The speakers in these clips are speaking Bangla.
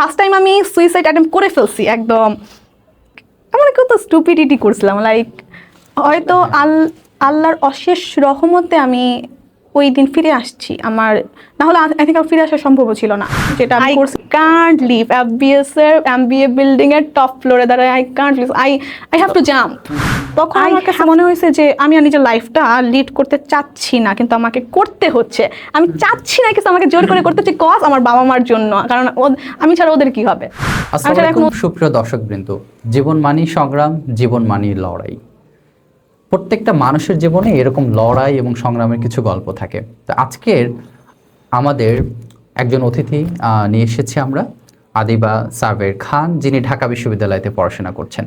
ফার্স্ট টাইম আমি সুইসাইড অ্যাটেম্প্ট করে ফেলছি একদম, এমন কত স্টুপিডিটি করছিলাম, লাইক হয়তো আল্লাহর অশেষ রহমতে আমি ওই দিন ফিরে আসছি। আমার না হলে আই থিঙ্ক ফিরে আসা সম্ভব ছিল না, যেটা আমি করছি। কান্ট লিভ এমবিএ বিল্ডিং এর টপ ফ্লোরে দাঁড়ায়, I can't live, I have to jump. তখন আমার কাছে মনে হয়েছে যে আমি আর নিজের লাইফটা লিড করতে চাচ্ছি না, কিন্তু আমাকে করতে হচ্ছে। আমি চাচ্ছি না কিন্তু আমাকে জোর করে করতে হচ্ছে, কজ আমার বাবা মার জন্য, কারণ আমি ছাড়া ওদের কি হবে। আসসালামু আলাইকুম সুপ্রিয় দর্শকবৃন্দ, জীবন মানেই সংগ্রাম, জীবন মানেই লড়াই। প্রত্যেকটা মানুষের জীবনে এরকম লড়াই এবং সংগ্রামের কিছু গল্প থাকে। তো আজকের আমাদের একজন অতিথি নিয়ে এসেছি আমরা, আদিবা সাবের খান, যিনি ঢাকা বিশ্ববিদ্যালয়তে পড়াশোনা করছেন।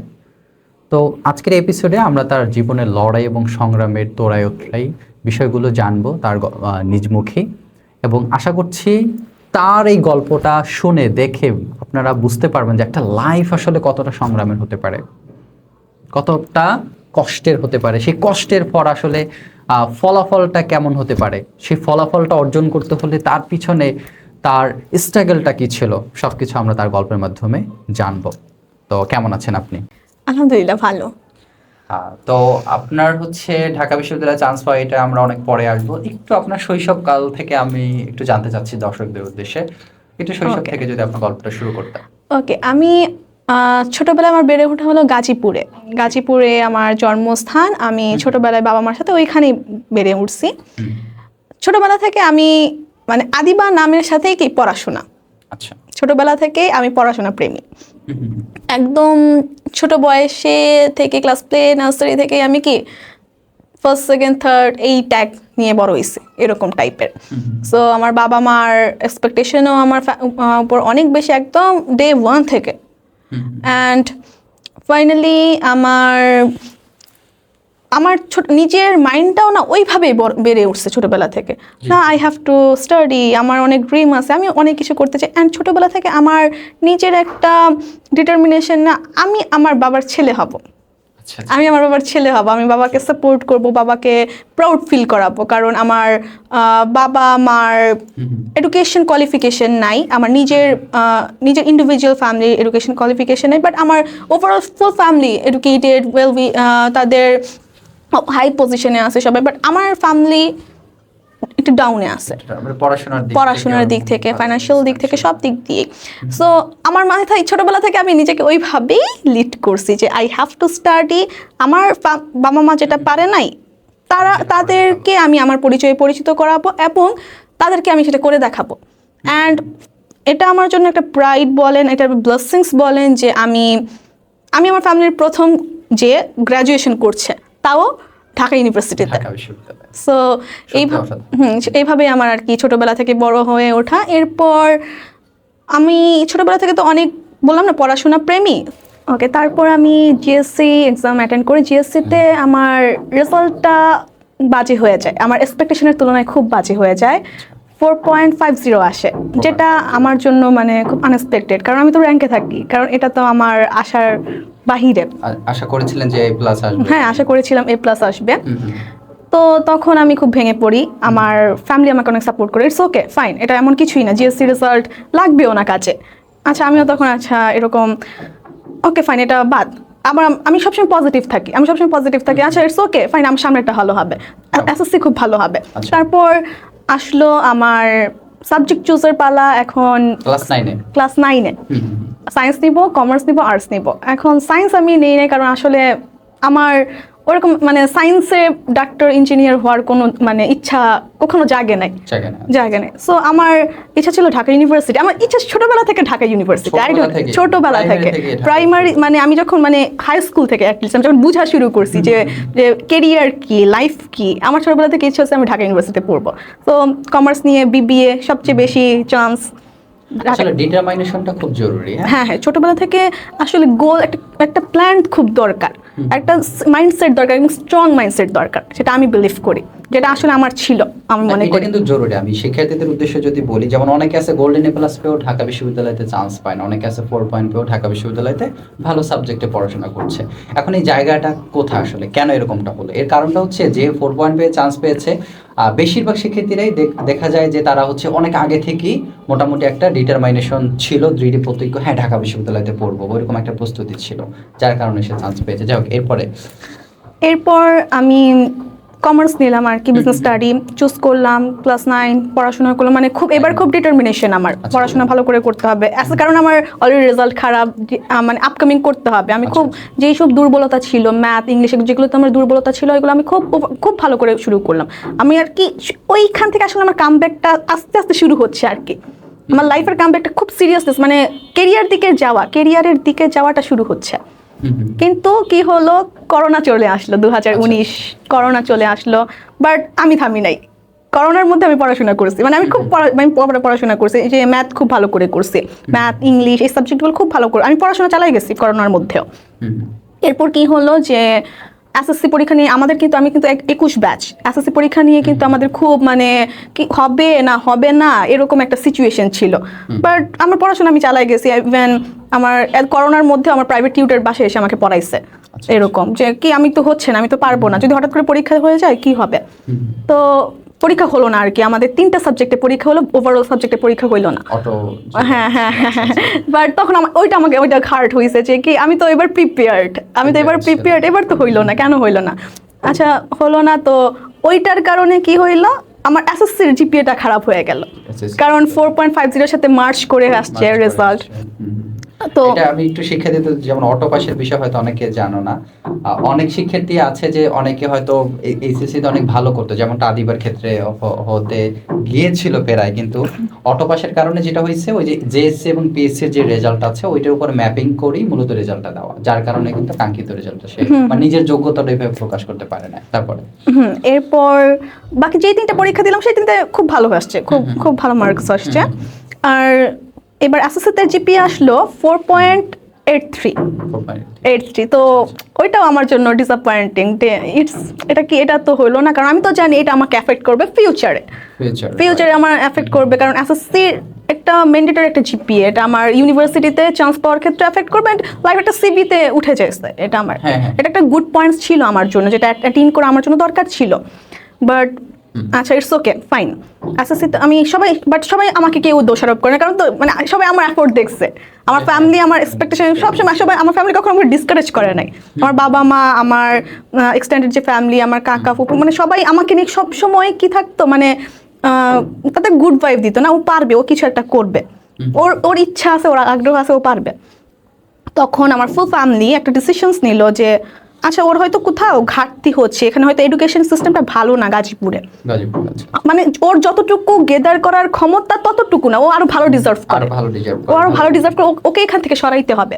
তো আজকের এপিসোডে আমরা তার জীবনের লড়াই এবং সংগ্রামের তোড়াই ওতরাই বিষয়গুলো জানবো তার নিজ মুখে, এবং আশা করছি তার এই গল্পটা শুনে দেখে আপনারা বুঝতে পারবেন যে একটা লাইফ আসলে কতটা সংগ্রামের হতে পারে, কতটা কষ্টের হতে পারে, সেই কষ্টের পর আসলে ফলাফলটা কেমন হতে পারে, সেই ফলাফলটা অর্জন করতে হলে তার পিছনে তার স্ট্রাগলটা কি ছিল, সব কিছু আমরা তার গল্পের মাধ্যমে জানবো। তো কেমন আছেন আপনি? আলহামদুলিল্লাহ ভালো। তো আপনার হচ্ছে ঢাকা বিশ্ববিদ্যালয়ে চান্স পাওয়া, এটা আমরা অনেক পরে আসবো। একটু আপনার শৈশবকাল থেকে আমি একটু জানতে চাচ্ছি দর্শকদের উদ্দেশ্যে, একটু শৈশব থেকে যদি আপনার গল্পটা শুরু করতেন। ওকে, আমি ছোটবেলায় আমার বেড়ে ওঠা হলো গাজীপুরে আমার জন্মস্থান। আমি ছোটবেলায় বাবা মার সাথে ওইখানেই বেড়ে উঠছি। ছোটবেলা থেকে আমি মানে আদিবা নামের সাথেই কি পড়াশোনা, আচ্ছা, ছোটবেলা থেকে আমি পড়াশোনা প্রেমী। একদম ছোট বয়সে থেকে ক্লাস প্লে নার্সারি থেকে আমি কি ফার্স্ট সেকেন্ড থার্ড এই ট্যাগ নিয়ে বড় হয়েছে, এরকম টাইপের। সো আমার বাবা মার এক্সপেকটেশনও আমার উপর অনেক বেশি, একদম ডে ওয়ান থেকে। অ্যান্ড ফাইনালি আমার নিজের মাইন্ডটাও না ওইভাবে বেড়ে উঠছে ছোটোবেলা থেকে। না, আই হ্যাভ টু স্টাডি, আমার অনেক ড্রিম আছে, আমি অনেক কিছু করতে চাই। অ্যান্ড ছোটোবেলা থেকে আমার নিজের একটা ডিটারমিনেশন, না আমি আমার বাবার ছেলে হব, আমি আমার বাবার ছেলে হব, আমি বাবাকে সাপোর্ট করব, বাবাকে প্রাউড ফিল করাবো। কারণ আমার বাবা মার এডুকেশন কোয়ালিফিকেশন নাই, আমার নিজের ইন্ডিভিজুয়াল ফ্যামিলি এডুকেশন কোয়ালিফিকেশন নাই, বাট আমার ওভারঅল ফুল ফ্যামিলি এডুকেটেড, তাদের হাই পজিশনে আছে সবাই, বাট আমার ফ্যামিলি একটু ডাউনে আছে পড়াশোনার দিক থেকে, ফাইন্যান্সিয়াল দিক থেকে, সব দিক দিয়ে। সো আমার মাথায় ছোটবেলা থেকে আমি নিজেকে ওইভাবেই লিড করছি যে আই হ্যাভ টু স্টাডি। আমার বাবা মা যেটা পারে নাই, তাদেরকে আমি আমার পরিচয়ে পরিচিত করাবো এবং তাদেরকে আমি সেটা করে দেখাবো। অ্যান্ড এটা আমার জন্য একটা প্রাইড বলেন, এটা ব্লেসিংস বলেন যে আমি আমার ফ্যামিলির প্রথম যে গ্র্যাজুয়েশন করছে, তাও ঢাকা ইউনিভার্সিটিতে। সো এইভাবে আমার আর কি ছোটোবেলা থেকে বড় হয়ে ওঠা। এরপর আমি ছোটোবেলা থেকে তো অনেক বললাম না পড়াশোনা প্রেমী। ওকে, তারপর আমি জিএসসি এক্সাম অ্যাটেন্ড করি। জিএসসিতে আমার রেজাল্টটা বাজে হয়ে যায়, আমার এক্সপেকটেশনের তুলনায় খুব বাজে হয়ে যায়। 4.50 আসে, যেটা আমার জন্য মানে খুব আনএক্সপেক্টেড, কারণ আমি তো র্যাঙ্কে থাকি, কারণ এটা তো আমার আশার বাহিরে। আশা করেছিলেন যে A+ আসবে? হ্যাঁ, আশা করেছিলাম A+ আসবে। তো তখন আমি খুব ভেঙে পড়ি, আমার ফ্যামিলি আমাকে অনেক সাপোর্ট করে, ইটস ওকে ফাইন, এটা এমন কিছুই না, জিএসসি রেজাল্ট লাগবেও না কাছে। আচ্ছা, আমিও তখন আচ্ছা এরকম ওকে ফাইন, এটা বাদ। আবার আমি সবসময় পজিটিভ থাকি, আচ্ছা ইটস ওকে ফাইন, আমার সামনেটা ভালো হবে, এসএসসি খুব ভালো হবে। তারপর আসলো আমার সাবজেক্ট চুজের পালা। এখন ক্লাস 9-এ সায়েন্স নিব, কমার্স নিব, আর্টস নিব। এখন সায়েন্স আমি নেই নাই, কারণ আসলে আমার ওরকম মানে সায়েন্সে ডাক্তার ইঞ্জিনিয়ার হওয়ার কোনো মানে ইচ্ছা কখনো জাগে নাই। সো আমার ইচ্ছা ছিল ঢাকা ইউনিভার্সিটি, আমার ইচ্ছা ছোটবেলা থেকে ঢাকা ইউনিভার্সিটি, ছোটবেলা থেকে প্রাইমারি মানে আমি যখন মানে হাই স্কুল থেকে অ্যাটলিস্ট আমি যখন বোঝা শুরু করছি যে কেরিয়ার কি, লাইফ কি, আমার ছোটবেলা থেকে ইচ্ছা হচ্ছে আমি ঢাকা ইউনিভার্সিটিতে পড়বো। তো কমার্স নিয়ে বিবিএ সবচেয়ে বেশি চান্স। আসলে ডিটারমিনেশনটা খুব জরুরি। হ্যাঁ, ছোটবেলা থেকে আসলে গোল, একটা প্ল্যান খুব দরকার, একটা মাইন্ডসেট দরকার এবং স্ট্রং মাইন্ডসেট দরকার, সেটা আমি বিলিভ করি। যেটা আসলে আমার ছিল আমি মনে এটা করি। কিন্তু জরুরি। আমি শিক্ষার্থীদের উদ্দেশ্যে যদি বলি, যেমন অনেকে আছে গোল্ডেন এ প্লাস পেয়েও ঢাকা বিশ্ববিদ্যালয়তে চান্স পায় না, অনেকে আছে 4 পয়েন্ট পেয়েও ঢাকা বিশ্ববিদ্যালয়তে ভালো সাবজেক্টে পড়াশোনা করছে। এখন এই জায়গাটা কোথায় আসলে, কেন এরকমটা হলো? এর কারণটা হচ্ছে যে 4 পয়েন্ট পেয়ে চান্স পেয়েছে বেশিরভাগ শিক্ষার্থীরাই দেখা যায় যে তারা হচ্ছে অনেক আগে থেকেই মোটামুটি একটা ডিটারমাইনেশন ছিল, দৃঢ় প্রতিজ্ঞ, হ্যাঁ ঢাকা বিশ্ববিদ্যালয়তে পড়বো, ওইরকম একটা প্রস্তুতি ছিল, যার কারণে সে চান্স পেয়েছে। যাই হোক, এরপর আমি কমার্স নিলাম আর কি, বিজনেস স্টাডি চুজ করলাম, ক্লাস 9 পড়াশোনা করলাম, মানে এবার খুব ডিটারমিনেশন আমার, পড়াশোনা ভালো করে করতে হবে, কারণ আমার অলরেডি রেজাল্ট খারাপ, মানে আপকামিং করতে হবে। আমি খুব যেই সব দুর্বলতা ছিল, ম্যাথ ইংলিশ যেগুলোতে আমার দুর্বলতা ছিল, এগুলো আমি খুব খুব ভালো করে শুরু করলাম। আমি আর কি ওইখান থেকে আসলে আমার কামব্যাকটা আস্তে আস্তে শুরু হচ্ছে আর কি। আমার লাইফের কামব্যাকটা খুব সিরিয়াসনেস, মানে কেরিয়ারের দিকে যাওয়াটা শুরু হচ্ছে। কিন্তু কি হলো, করোনা চলে আসলো 2019, করোনা চলে আসলো, বাট আমি থামি নাই। করোনার মধ্যে আমি পড়াশোনা করছি, মানে আমি খুব পড়াশোনা করছি, যে ম্যাথ খুব ভালো করে করছি, ম্যাথ ইংলিশ এই সাবজেক্টগুলো খুব ভালো করে আমি পড়াশোনা চালাই গেছি করোনার মধ্যেও। এরপর কি হলো যে এসএসসি পরীক্ষা নিয়ে আমাদের কিন্তু, আমি কিন্তু 21 ব্যাচ, এসএসসি পরীক্ষা নিয়ে কিন্তু আমাদের খুব মানে কি হবে না এরকম একটা সিচুয়েশন ছিল, বাট আমার পড়াশোনা আমি চালাই গেছি। ইভেন আমার করোনার মধ্যে আমার প্রাইভেট টিউটর বাসায় এসে আমাকে পড়াইছে, এরকম যে কি আমি তো হচ্ছে না, আমি তো পারবো না, যদি হঠাৎ করে পরীক্ষা হয়ে যায় কি হবে। তো পরীক্ষা হলো না আর কি, আমাদের 3টা সাবজেক্টে পরীক্ষা হলো, ওভারঅল সাবজেক্টে পরীক্ষা হইলো না। হ্যাঁ, বাট তখন ওইটা হার্ড হয়েছে যে কি আমি তো এবার প্রিপেয়ার্ড, এবার তো হইলো না, কেন হইলো না? আচ্ছা হলো না, তো ওইটার কারণে কি হইলো, আমার এসএসসির জিপিএটা খারাপ হয়ে গেল, কারণ 4.50 সাথে মার্চ করে আসছে রেজাল্ট। তো এটা আমি একটু শিক্ষার্থীদের, যেমন অটো পাসের বিষয় হয়তো অনেকে জানো না, অনেক শিক্ষার্থী আছে যে অনেকে হয়তো এইচএসসি তে অনেক ভালো করতো, যেমন আদিবার ক্ষেত্রে হতে গিয়েছিল প্রায়, কিন্তু অটো পাসের কারণে যেটা হয়েছে, ওই যে জেএসসি এবং পিএসসি যে রেজাল্ট আছে ওইটার উপর ম্যাপিং করেই মূলত রেজাল্টটা দেওয়া, যার কারণে কিন্তু কাঙ্ক্ষিত রেজাল্টটা সে মানে নিজের যোগ্যতাটা এভাবে প্রকাশ করতে পারে না। তারপরে এরপর বাকি যে 3টা পরীক্ষা দিলাম সেই 3টায় খুব ভালো আসছে, খুব ভালো মার্কস আসছে। আর এবার এসএসসিতে জিপিএ আসলো 4.83, তো ওইটাও আমার জন্য ডিসঅ্যাপয়েন্টিং। এটা তো হলো না, কারণ আমি তো জানি এটা আমাকে এফেক্ট করবে ফিউচারে আমার এফেক্ট করবে, কারণ এসএসসির একটা ম্যান্ডেটরি একটা জিপিএ, এটা আমার ইউনিভার্সিটিতে চান্স পাওয়ার ক্ষেত্রে এফেক্ট করবে, লাইফ একটা সিভিতে উঠে যাচ্ছে, এটা আমার এটা একটা গুড পয়েন্টস ছিল আমার জন্য, যেটা অ্যাটেইন করা আমার জন্য দরকার ছিল। বাট আচ্ছা, ইটস ওকে, ফাইন। এসএসসিতে আমি সবাই আমাকে কেউ দোষারোপ করে না, কারণ তো মানে সবাই আমার এফোর্ট দেখছে, আমার ফ্যামিলি, আমার এক্সপেকটেশন সবাই আমার ফ্যামিলি কখনো আমাকে ডিসকারেজ করে নাই। আমার বাবা মা, আমার এক্সটেন্ডেড যে ফ্যামিলি, আমার কাকা ফুপু, মানে সবাই আমাকে নিয়ে সবসময় কি থাকতো, মানে তাতে গুড ভাইব দিত, না ও পারবে, ও কিছু একটা করবে, ওর ইচ্ছা আছে, ওর আগ্রহ আছে, ও পারবে। তখন আমার ফুল ফ্যামিলি একটা ডিসিশনস নিল যে আচ্ছা ওর হয়তো কোথাও ঘাটতি হচ্ছে, এখানে হয়তো এডুকেশন সিস্টেমটা ভালো না গাজীপুরে, মানে ওর যতটুকু গেদার করার ক্ষমতা ততটুকু না, ও আরো ভালো ডিজার্ভ করে, ওকে এখান থেকে সরাইতে হবে।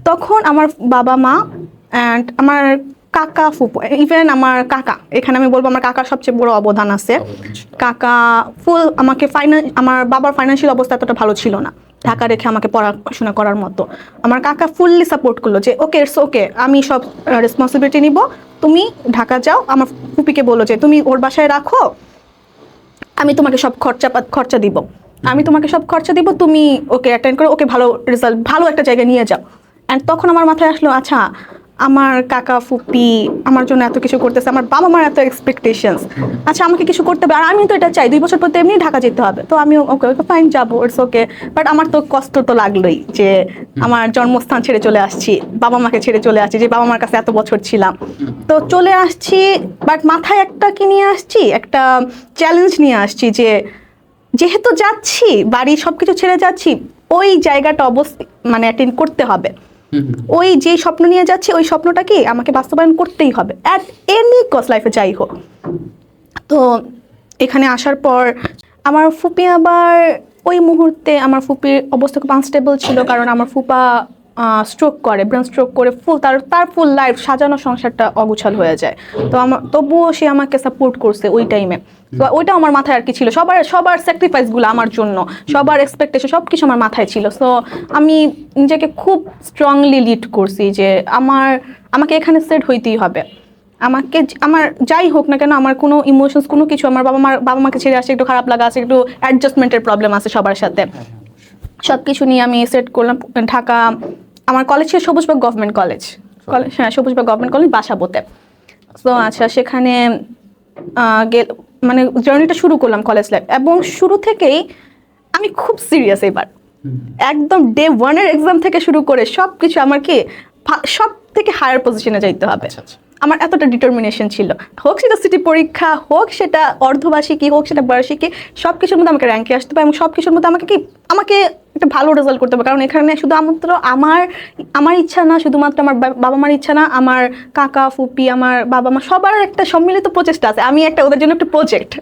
তখন আমার বাবা মা অ্যান্ড আমার কাকা ফুপু, ইভেন আমার কাকা, এখানে আমি বলবো আমার কাকার সবচেয়ে বড় অবদান আছে। কাকা ফুল আমাকে আমার বাবার ফাইন্যান্সিয়াল অবস্থা এতটা ভালো ছিল না ঢাকা রেখে আমাকে পড়াশোনা করার মতো। আমার কাকা ফুললি সাপোর্ট করলো যে ওকে ইটস ওকে, আমি সব রেসপন্সিবিলিটি নিব, তুমি ঢাকা যাও। আমার ফুপিকে বললো যে তুমি ওর বাসায় রাখো, আমি তোমাকে সব খরচা দিব, তুমি ওকে অ্যাটেন্ড করে ওকে ভালো রেজাল্ট, ভালো একটা জায়গায় নিয়ে যাও। অ্যান্ড তখন আমার মাথায় আসলো আচ্ছা আমার কাকা ফুপি আমার জন্য এত কিছু করতেছে, আমার বাবা মার এত এক্সপেকটেশনস, আচ্ছা আমাকে কিছু করতে হবে, আর আমি তো এটা চাই 2 বছর পর তো এমনি ঢাকা যেতে হবে, তো আমি ওকে ফাইন যাবো, ইটস ওকে। বাট আমার তো কষ্ট তো লাগলোই যে আমার জন্মস্থান ছেড়ে চলে আসছি, বাবা মাকে ছেড়ে চলে আসছি, যে বাবা মার কাছে এত বছর ছিলাম, তো চলে আসছি। বাট মাথায় একটা কি নিয়ে আসছি, একটা চ্যালেঞ্জ নিয়ে আসছি যে যেহেতু যাচ্ছি, বাড়ি সবকিছু ছেড়ে যাচ্ছি, ওই জায়গাটা মানে অ্যাটেন্ড করতে হবে, ওই যে স্বপ্ন নিয়ে যাচ্ছে ওই স্বপ্নটা কি আমাকে বাস্তবায়ন করতেই হবে অ্যাট এনি কস্ট, লাইফে যাই হোক। তো এখানে আসার পর আমার ফুপি আবার ওই মুহূর্তে, আমার ফুপির অবস্থা খুব আনস্টেবল ছিল, কারণ আমার ফুপা স্ট্রোক করে, ব্রেন স্ট্রোক করে তার ফুল লাইফ সাজানো সংসারটা অগুছাল হয়ে যায়। তো তবুও সে আমাকে সাপোর্ট করছে ওই টাইমে, তো ওইটা আমার মাথায় আর কি ছিল, সবার স্যাক্রিফাইসগুলো আমার জন্য, সবার এক্সপেকটেশন সব কিছু আমার মাথায় ছিল। সো আমি নিজেকে খুব স্ট্রংলি লিড করছি যে আমাকে এখানে সেট হইতেই হবে, আমাকে আমার যাই হোক না কেন আমার কোনো ইমোশনস কোনো কিছু আমার বাবা মাকে ছেড়ে আসছে একটু খারাপ লাগা আছে, একটু অ্যাডজাস্টমেন্টের প্রবলেম আছে সবার সাথে। সব কিছু নিয়ে আমি সেট করলাম ঢাকা। আমার কলেজ ছিল সবুজবাগ গভর্নমেন্ট কলেজ, হ্যাঁ সবুজবাগ গভর্নমেন্ট কলেজ বাসাবোতে। তো আচ্ছা সেখানে মানে জার্নিটা শুরু করলাম কলেজ লাইফ, এবং শুরু থেকেই আমি খুব সিরিয়াস এবার, একদম ডে 1 এর এক্সাম থেকে শুরু করে সব কিছু আমার কি সব থেকে হায়ার পজিশনে যাইতে হবে। আমার এতটা ডিটারমিনেশন ছিল, হোক সেটা সিটি পরীক্ষা, হোক সেটা অর্ধবার্ষিকী, হোক সেটা বার্ষিকী, সব কিছুর মধ্যে আমাকে র্যাঙ্কে আসতে হবে এবং সব কিছুর মধ্যে আমাকে একটা ভালো রেজাল্ট করতে হবে। কারণ এখানে শুধুমাত্র আমার ইচ্ছা না, শুধুমাত্র আমার বাবা মার ইচ্ছা না, আমার কাকা ফুপি, আমার বাবা মা সবার একটা সম্মিলিত প্রচেষ্টা আছে। আমি ওদের জন্য একটা প্রজেক্ট,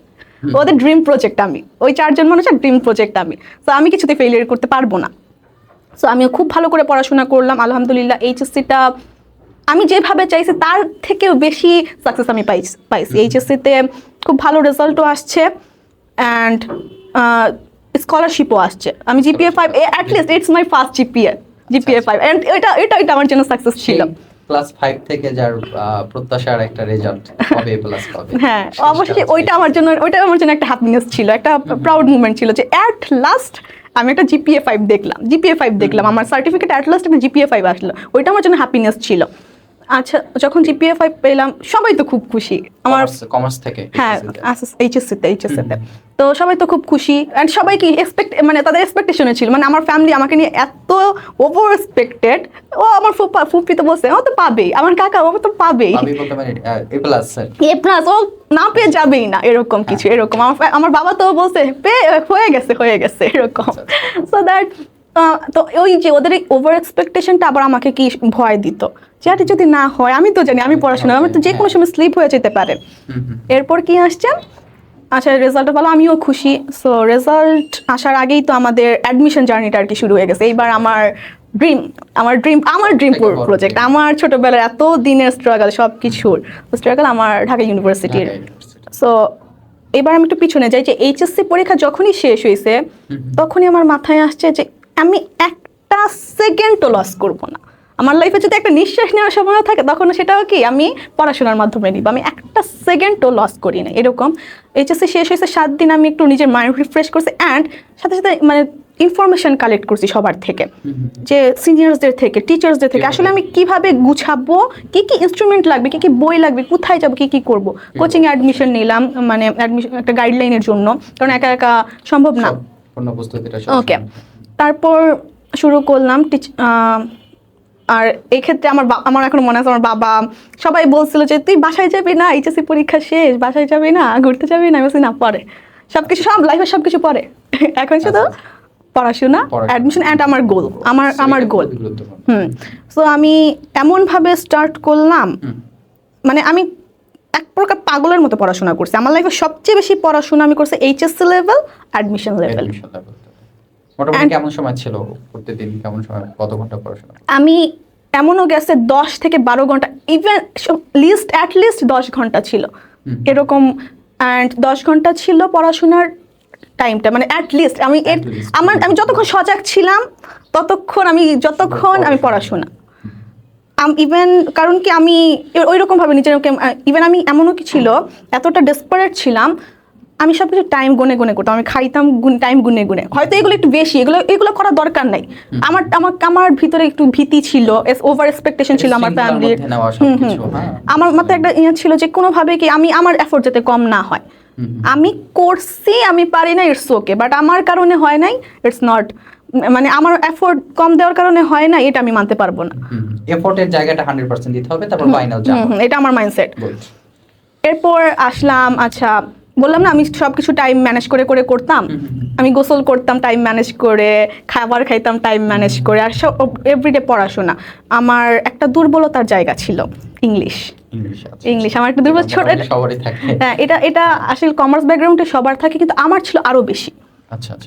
ওদের ড্রিম প্রজেক্ট। আমি ওই 4 জন মানুষের ড্রিম প্রজেক্ট আমি। তো আমি কিছুতে ফেলিয়ার করতে পারবো না। সো আমিও খুব ভালো করে পড়াশোনা করলাম, আলহামদুলিল্লাহ। এইচএসসিটা আমি যেভাবে চাইছি তার থেকেও বেশি সাকসেস আমি পাইছি। এইচএসসিতে খুব ভালো রেজাল্টও আসছে অ্যান্ড স্কলারশিপও আসছে। আমি GPA 5, at least it's my first GPA 5, and এটা আমার জন্য সাকসেস ছিল। ক্লাস 5 থেকে যার প্রত্যাশার একটা রেজাল্ট হবে প্লাস পাবে, হ্যাঁ অবশ্যই ওইটা আমার জন্য একটা হ্যাপিনেস ছিল, একটা প্রাউড মুভমেন্ট ছিল যে অ্যাট লাস্ট আমি একটা জিপিএ 5 দেখলাম, আমার সার্টিফিকেট অ্যাট লাস্ট একটা জিপিএ 5 আসলো, ওইটা আমার জন্য হ্যাপিনেস ছিল। আচ্ছা যখন জিপিএ 5 পেলাম সবাই তো খুব খুশি, আমার কমার্স থেকে, হ্যাঁ এইচএসসিতে তো সবাই তো খুব খুশি অ্যান্ড সবাই কি মানে তাদের এক্সপেকটেশনে ছিল, মানে আমার ফ্যামিলি আমাকে নিয়ে এত ওভার এক্সপেক্টেড। ও আমার ফুপি তো বলছে ও তো পাবেই, আমার কাকা ও তো পাবেই, এ প্লাস ও না পেয়ে যাবেই না, এরকম কিছু এরকম। আমার বাবা তো বলছে হয়ে গেছে এরকম। সো দ্যাট তো ওই যে ওদের এই ওভার এক্সপেকটেশনটা আবার আমাকে কি ভয় দিত, যেটা যদি না হয় আমি তো জানি আমি পড়াশোনা আমার তো যে কোনো সময় স্লিপ হয়ে যেতে পারে। এরপর কি আসছে, আচ্ছা রেজাল্টটা ভালো, আমিও খুশি। সো রেজাল্ট আসার আগেই তো আমাদের অ্যাডমিশন জার্নিটা আর কি শুরু হয়ে গেছে। এইবার আমার ড্রিম প্রজেক্ট, আমার ছোটবেলার এত দিনের স্ট্রাগল, সব কিছুর স্ট্রাগল আমার ঢাকা ইউনিভার্সিটির। সো এবার আমি একটু পিছনে যাই যে এইচএসসি পরীক্ষা যখনই শেষ হয়েছে তখনই আমার মাথায় আসছে যে আমি একটা সেকেন্ডও লস করবো না। আমার লাইফে যদি একটা নিঃশ্বাস নেওয়ার সময় থাকে তখন সেটাও কি আমি পড়াশোনার মাধ্যমে নিব, আমি একটা সেকেন্ডও লস করি না এরকম। এইচএসসি শেষ হয়েছে 7 দিন আমি একটু নিজের মাইন্ড রিফ্রেশ করছি অ্যান্ড সাথে সাথে মানে ইনফরমেশন কালেক্ট করছি সবার থেকে, যে সিনিয়রসদের থেকে, টিচার্সদের থেকে, আসলে আমি কিভাবে গুছাবো, কি কি ইনস্ট্রুমেন্ট লাগবে, কি কি বই লাগবে, কোথায় যাবো, কি করব। কোচিং অ্যাডমিশন নিলাম, মানে অ্যাডমিশন একটা গাইডলাইনের জন্য, কারণ একা একা সম্ভব না। ওকে, তারপর শুরু করলাম আর এই ক্ষেত্রে আমার এখন মনে আছে আমার বাবা সবাই বলছিল যে তুই বাসায় যাবি না, এইচএসসি পরীক্ষা শেষ, বাসায় যাবি না, ঘুরতে যাবি না। আমি বলছি না, পরে সবকিছু, সব লাইফে সবকিছু পরে, এখন শুধু পড়াশোনা, অ্যাডমিশন অ্যান্ড আমার গোল। সো আমি এমনভাবে স্টার্ট করলাম, মানে আমি এক প্রকার পাগলের মতো পড়াশোনা করছি। আমার লাইফে সবচেয়ে বেশি পড়াশোনা আমি করছি এইচএসসি লেভেল, অ্যাডমিশন লেভেল। মোটামুটি কেমন সময় ছিল প্রতিদিন, কেমন সময়, কত ঘন্টা পড়াশোনা? আমি এমনও গেছে 10 থেকে 12 ঘন্টা, ইভেন অ্যাট লিস্ট 10 ঘন্টা ছিল এরকম। অ্যান্ড 10 ঘন্টা ছিল পড়াশোনার টাইমটা, মানে অ্যাট লিস্ট আমি যতক্ষণ সজাগ ছিলাম ততক্ষণ আমি পড়াশোনা। ইভেন কারণ কি আমি ওই রকমভাবে নিজের ইভেন আমি এমনও কি ছিল, এতটা ডেসপারেট ছিলাম, আমি সব কিছু টাইম গুনে করতাম, আমি খাইতাম টাইম গুনে হয়তো এগুলো একটু বেশি, এগুলো করার দরকার নাই। আমার ভিতরে একটু ভীতি ছিল, ওভার এক্সপেকটেশন ছিল আমার ফ্যামিলির। আমার মাথায় একটা ইয়ে ছিল যে কোনোভাবে কি আমি আমার এফোর্ট যাতে কম না হয়। আমি করছি, আমি পারি না, ইটস ওকে, বাট আমার কারণে হয় নাই, ইটস নট, মানে আমার এফোর্ট কম দেওয়ার কারণে হয় না, এটা আমি মানতে পারবো না। এফোর্টের জায়গাটা 100% দিতে হবে, তারপর ফাইনাল জাম্প, এটা আমার মাইন্ডসেট। এরপর আসলাম, আচ্ছা বললাম না আমি সবকিছু টাইম ম্যানেজ করে করতাম, আমি গোসল করতাম টাইম ম্যানেজ করে, খাবার খাইতাম টাইম ম্যানেজ করে, আর সব এভরিডে পড়াশোনা। আমার একটা দুর্বলতার জায়গা ছিল ইংলিশ, আমার একটা দুর্বল, ছোট, হ্যাঁ এটা আসলে কমার্স ব্যাকগ্রাউন্ডে সবার থাকে, কিন্তু আমার ছিল আরো বেশি।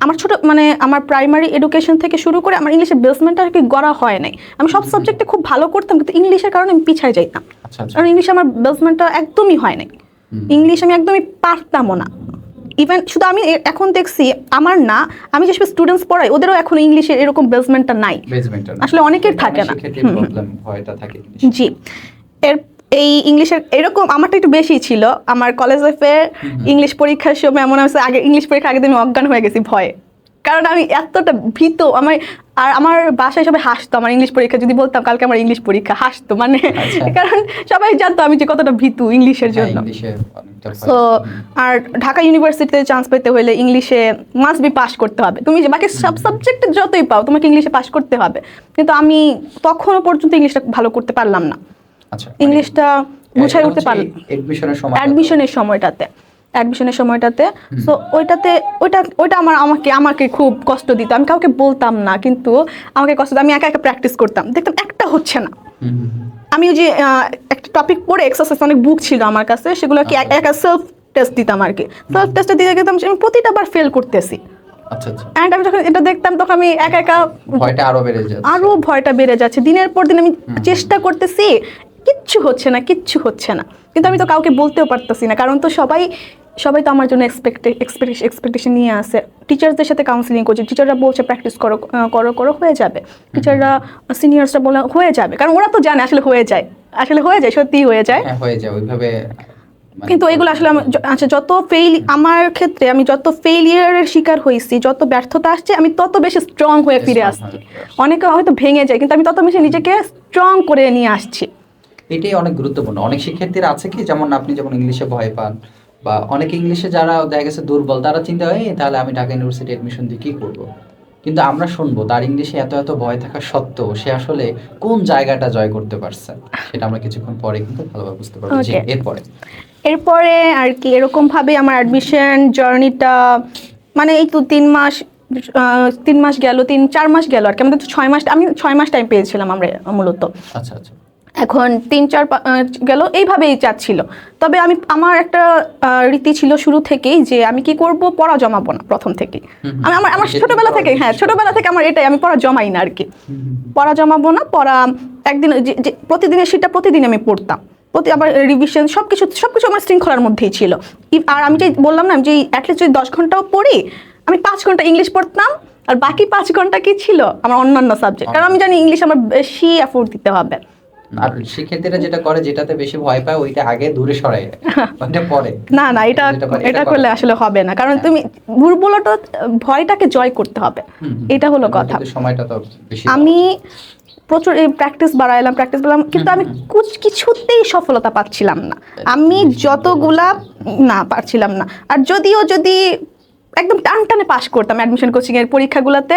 আমার ছোট, মানে আমার প্রাইমারি এডুকেশন থেকে শুরু করে আমার ইংলিশের বেসমেন্টটা আর কি গড়া হয় নাই। আমি সব সাবজেক্টে খুব ভালো করতাম, কিন্তু ইংলিশের কারণে আমি পিছায় যাইতাম, কারণ ইংলিশে আমার বেসমেন্টটা একদমই হয় নাই। ইংলিশ আমি একদমই পারতামও না। ইভেন শুধু আমি এখন দেখছি আমার না, আমি যেসব স্টুডেন্টস পড়াই ওদেরও এখন ইংলিশের এরকম বেসমেন্টটা নাই, আসলে অনেকের থাকে না। জি, এই ইংলিশের এরকম আমারটা একটু বেশি ছিল। আমার কলেজ লাইফে ইংলিশ পরীক্ষার সময় এমন হয়েছে, ইংলিশ পরীক্ষার আগে আমি অজ্ঞান হয়ে গেছি ভয়ে, কারণ আমি এতটা ভীত। আমার বাসায় সবাই হাসতো আমার ইংলিশ পরীক্ষা যদি বলতাম কালকে আমার ইংলিশ পরীক্ষা, হাসতো মানে কারণ সবাই জানতো আমি যে কতটা ভীতু ইংলিশের জন্য। সো আর ঢাকা ইউনিভার্সিটিতে চান্স পেতে হলে ইংলিশে মাস্ট বি পাস করতে হবে। তুমি যে বাকি সব সাবজেক্টে যতই পাও তোমাকে ইংলিশে পাস করতে হবে, কিন্তু আমি তখনও পর্যন্ত ইংলিশটা ভালো করতে পারলাম না। ইংলিশটা গুছাই উঠতে পারলাম অ্যাডমিশনের সময়টাতে। সো ওইটা আমাকে খুব কষ্ট দিত। আমি কাউকে বলতাম না, কিন্তু আমাকে কষ্ট দিত। আমি একা একা প্র্যাকটিস করতাম, দেখতাম একটা হচ্ছে না। আমি ওই যে একটা টপিক পড়ে এক্সারসাইজ অনেক বুক ছিল আমার কাছে, সেগুলো কি একা সেলফ টেস্ট দিতাম আর কি। সেলফ টেস্টে দিতে গেতাম, আমি প্রতিটা বার ফেল করতেছি। এন্ড আমি যখন এটা দেখতাম তখন আমি একা একা ভয়টা বেড়ে যাচ্ছে। দিনের পর দিন আমি চেষ্টা করতেছি, কিচ্ছু হচ্ছে না। কিন্তু আমি তো কাউকে বলতেও পারতেছি না, কারণ তো সবাই তো আমার জন্য এক্সপেকটেশন নিয়ে আসে। টিচারদের সাথে কাউন্সিলিং করছে, টিচাররা বলছে প্র্যাকটিস করো হয়ে যাবে। টিচাররা সিনিয়র্সরা বলে হয়ে যাবে, কারণ ওরা তো জানে আসলে হয়ে যায়, সত্যিই হয়ে যায় ওইভাবে। কিন্তু এগুলো আসলে আচ্ছা আমার ক্ষেত্রে আমি যত ফেইলিয়ারের শিকার হয়েছি, যত ব্যর্থতা আসছে, আমি তত বেশি স্ট্রং হয়ে ফিরে আসছি। অনেকে হয়তো ভেঙে যায়, কিন্তু আমি তত বেশি নিজেকে স্ট্রং করে নিয়ে আসছি। এটাই অনেক গুরুত্বপূর্ণ। অনেক শিক্ষার্থীরা আছে কি, যেমন আপনি যেমন ইংলিশে ভয় পান, বা অনেকে ইংলিশে যারা দেখা গেছে দুর্বল, তারা চিন্তা হয় তাহলে আমি ঢাকা ইউনিভার্সিটি অ্যাডমিশন দিয়ে কি করবো। কিন্তু আমরা শুনবো তার ইংলিশে এত ভয় থাকা সত্ত্বেও সে আসলে কোন জায়গাটা জয় করতে পারছে, সেটা আমরা কিছুক্ষণ পরে কিন্তু ভালোভাবে বুঝতে পারবো। এরপরে আর কি এরকম ভাবে আমার অ্যাডমিশন জার্নিটা, মানে এই তো 3 মাস গেল, 4 মাস গেল আর কি। আমাদের তো 6 মাস টাইম পেয়েছিলাম আমরা মূলত। আচ্ছা। এখন 3-4 গেল, এইভাবেই যাচ্ছিল। তবে আমার একটা রীতি ছিল শুরু থেকেই যে আমি কি করব, পড়া জমাবো না প্রথম থেকেই। আমার ছোটবেলা থেকে আমার এটাই, আমি পড়া জমাই না আর কি। পড়া জমাবো না, পড়া একদিন প্রতিদিনের সেটা প্রতিদিন আমি পড়তাম, আবার রিভিশন সবকিছু আমার শৃঙ্খলার মধ্যেই ছিল। আর আমি যে বললাম না, আমি যে অ্যাটলিস্ট যদি 10 ঘন্টাও পড়ি, আমি 5 ঘন্টা ইংলিশ পড়তাম, আর বাকি 5 ঘন্টা কি ছিল আমার অন্যান্য সাবজেক্ট, কারণ আমি জানি ইংলিশ আমার বেশি এফোর্ট দিতে হবে। আর শিক্ষার্থীরা যেটা করে, যেটাতে বেশি ভয় পায় ওইটা আগে দূরে সরায় ওইটা পরে না এটা করলে আসলে হবে না, কারণ তুমি দুর্বলতা ভয়টাকে জয় করতে হবে, এটা হলো কথা। সময়টা তো বেশি আমি প্রচুর প্র্যাকটিস বাড়াইলাম, কিন্তু আমি কিছুতেই সফলতা পাচ্ছিলাম না। আমি যতগুলা পারছিলাম না। আর যদি একদম টানটানে পাস করতাম অ্যাডমিশন কোচিং এর পরীক্ষাগুলোতে,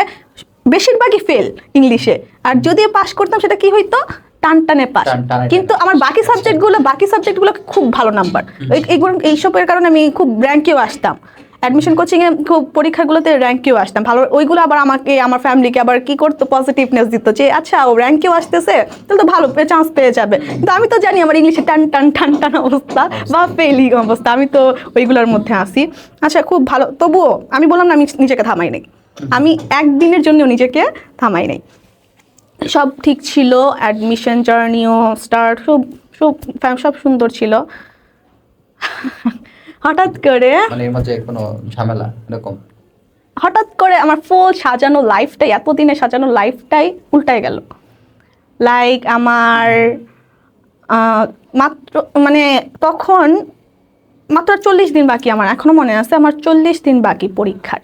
বেশিরভাগই ফেল ইংলিশে। আর যদি পাস করতাম সেটা কি হইতো, টানটানে পাস। কিন্তু আমার বাকি সাবজেক্টগুলো খুব ভালো নাম্বার। এইসবের কারণে আমি খুব র্যাঙ্কেও আসতাম, অ্যাডমিশন কোচিং এ খুব পরীক্ষাগুলোতে র্যাঙ্কেও আসতাম ভালো। ওইগুলো আবার আমাকে আমার ফ্যামিলিকে আবার কি করতো, পজিটিভনেস দিত যে আচ্ছা ও র্যাঙ্কেও আসতেছে, তাহলে তো ভালো চান্স পেয়ে যাবে। কিন্তু আমি তো জানি আমার ইংলিশে টান অবস্থা বা ফেলিং অবস্থা, আমি তো ওইগুলোর মধ্যে আসি। আচ্ছা খুব ভালো, তবুও আমি বললাম না আমি নিজেকে থামাই নাই, আমি একদিনের জন্য নিজেকে থামাই নাই। সব ঠিক ছিল, অ্যাডমিশন জার্নিও স্টার্ট, সব সুন্দর ছিল। হঠাৎ করে হঠাৎ করে আমার ফুল সাজানো লাইফটাই, এতদিনে সাজানো লাইফটাই উল্টাই গেল। লাইক আমার তখন মাত্র 40 দিন বাকি, আমার এখনো মনে আছে, আমার 40 দিন বাকি পরীক্ষার,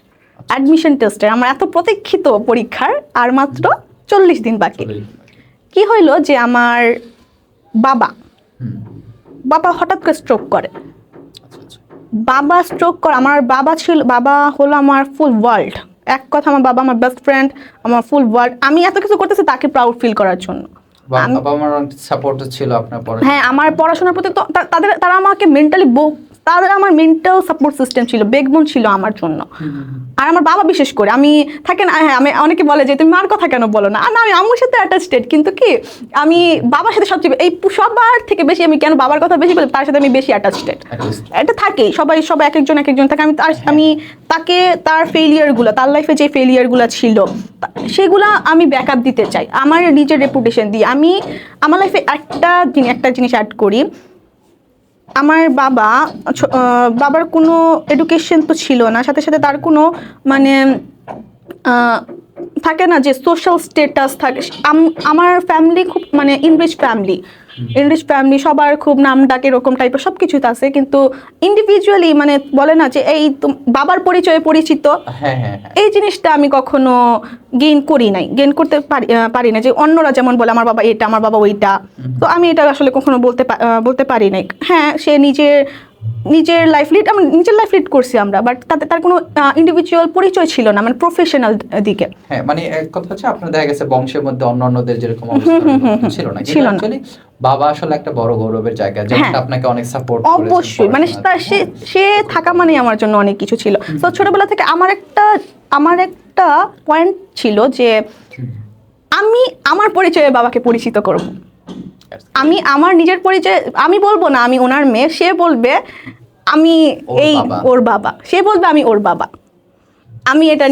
অ্যাডমিশন টেস্টের, আমার এত প্রতীক্ষিত পরীক্ষার আর মাত্র 40 দিন বাকি। কি হইলো যে আমার বাবা হঠাৎ করে স্ট্রোক করে। আমার বাবা হলো আমার ফুল ওয়ার্ল্ড। এক কথা, আমার বাবা আমার বেস্ট ফ্রেন্ড, আমার ফুল ওয়ার্ল্ড। আমি এত কিছু করতেছি তাকে প্রাউড ফিল করার জন্য। হ্যাঁ, আমার পড়াশোনার প্রতি তারা আমাকে আমার মেন্টাল সাপোর্ট সিস্টেম ছিল, ব্যাকবোন ছিল আমার জন্য। আর আমার বাবা বিশেষ করে, আমি আমি অনেকে বলে যে তুমি মার কথা কেন বলো না, আমি আম্মুর সাথে অ্যাটাচড, কিন্তু কি আমি বাবার সাথে সবচেয়ে সবার থেকে বেশি, আমি কেন বাবার কথা বেশি বলি, তার সাথে আমি বেশি অ্যাটাচড। এটা থাকেই, সবাই এক একজন থাকে। আমি তাকে তার ফেলিয়ারগুলো, তার লাইফে যে ফেলিয়ারগুলো ছিল সেগুলো আমি ব্যাকআপ দিতে চাই আমার নিজের রেপুটেশন দিয়ে। আমি আমার লাইফে একটা জিনিস অ্যাড করি। আমার বাবার কোনো এডুকেশন তো ছিল না, সাথে সাথে তার কোনো থাকে না যে সোশ্যাল স্ট্যাটাস থাকে। আমার ফ্যামিলি খুব ইনরিচ ফ্যামিলি, ইংলিশ ফ্যামিলি, সবার খুব নাম ডাক এরকম টাইপের সব কিছুতে আছে, কিন্তু ইন্ডিভিজুয়ালি মানে বলে না যে এই বাবার পরিচয়ে পরিচিত, হ্যাঁ হ্যাঁ হ্যাঁ এই জিনিসটা আমি কখনো গেইন করতে পারি না, যে অন্যরা যেমন বলে আমার বাবা এটা, আমার বাবা ওইটা। তো আমি এটা আসলে কখনো বলতে পারি নাই। হ্যাঁ, সে নিজের লাইফ লিড করছি আমরা, বাট তাতে তার কোনো ইন্ডিভিজুয়াল পরিচয় ছিল না, মানে প্রফেশনাল দিকে। হ্যাঁ, মানে এক কথা হচ্ছে আপনার দেখা গেছে বংশের মধ্যে অন্যদের যেরকম অবস্থা ছিল না, ছিল না। অ্যাকচুয়ালি বাবা আসলে একটা বড় গৌরবের জায়গা, যেমন আপনাকে অনেক সাপোর্ট করেছে। অবশ্যই, মানে সে থাকা মানে আমার জন্য অনেক কিছু ছিল। তো ছোটবেলা থেকে আমার একটা পয়েন্ট ছিল যে আমি আমার পরিচয়ে বাবাকে পরিচিত করব। আমি আমার নিজের পরিচয় আমি বলবো না আমি ওনার মেয়ে, সে বলবে আমি ওর বাবা, সে বলবে আমি ওর বাবা। আমি এটা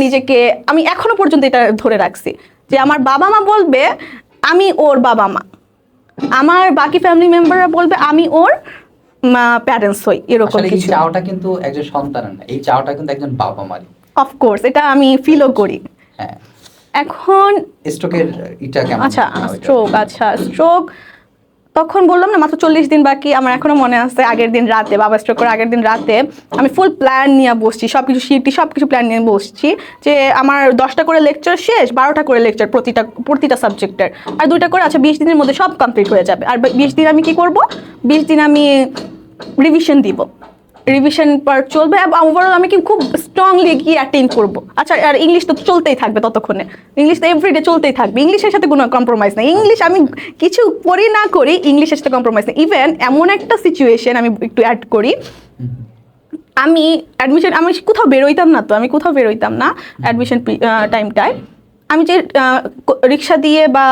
আমি এখনো পর্যন্ত এটা ধরে রাখছি যে আমার বাবা মা বলবে আমি ওর বাবা মা, আমার বাকি ফ্যামিলি মেম্বাররা বলবে আমি ওর প্যারেন্টস হই, এরকম আসলে এই কিছু। চাওয়াটা কিন্তু একজন সন্তানের না, এই চাওয়াটা কিন্তু একজন বাবা মারই। অফকোর্স এটা আমি ফিলও করি। হ্যাঁ, এখন স্ট্রোকের এটা কেমন? স্ট্রোক তখন বললাম না মাত্র 40 দিন বাকি। আমার এখনো মনে আছে আগের দিন রাতে, বাবা স্ট্রোক করে আগের দিন রাতে আমি ফুল প্ল্যান নিয়ে বসছি, সবকিছু প্ল্যান নিয়ে বসছি যে আমার 10টা করে লেকচার শেষ, 12টা করে লেকচার প্রতিটা সাবজেক্টের, আর 2টা করে 20 দিনের মধ্যে সব কমপ্লিট হয়ে যাবে। আর 20 দিন আমি কি করব, 20 দিন আমি রিভিশন দিব, রিভিশন পার্ট চলবে, ওভারঅল আমি কি খুব স্ট্রংলি গিয়ে অ্যাটেন্ড করবো। আচ্ছা, আর ইংলিশ তো চলতেই থাকবে ততক্ষণে, ইংলিশ তো এভরিডে চলতেই থাকবে, ইংলিশের সাথে কোনো কম্প্রোমাইজ নেই। ইংলিশ আমি কিছু করি না করি, ইংলিশের সাথে কম্প্রোমাইজ নেই। ইভেন এমন একটা সিচুয়েশন আমি একটু অ্যাড করি, আমি কোথাও বেরোইতাম না অ্যাডমিশন টাইমটায়। আমি যে রিক্সা দিয়ে বা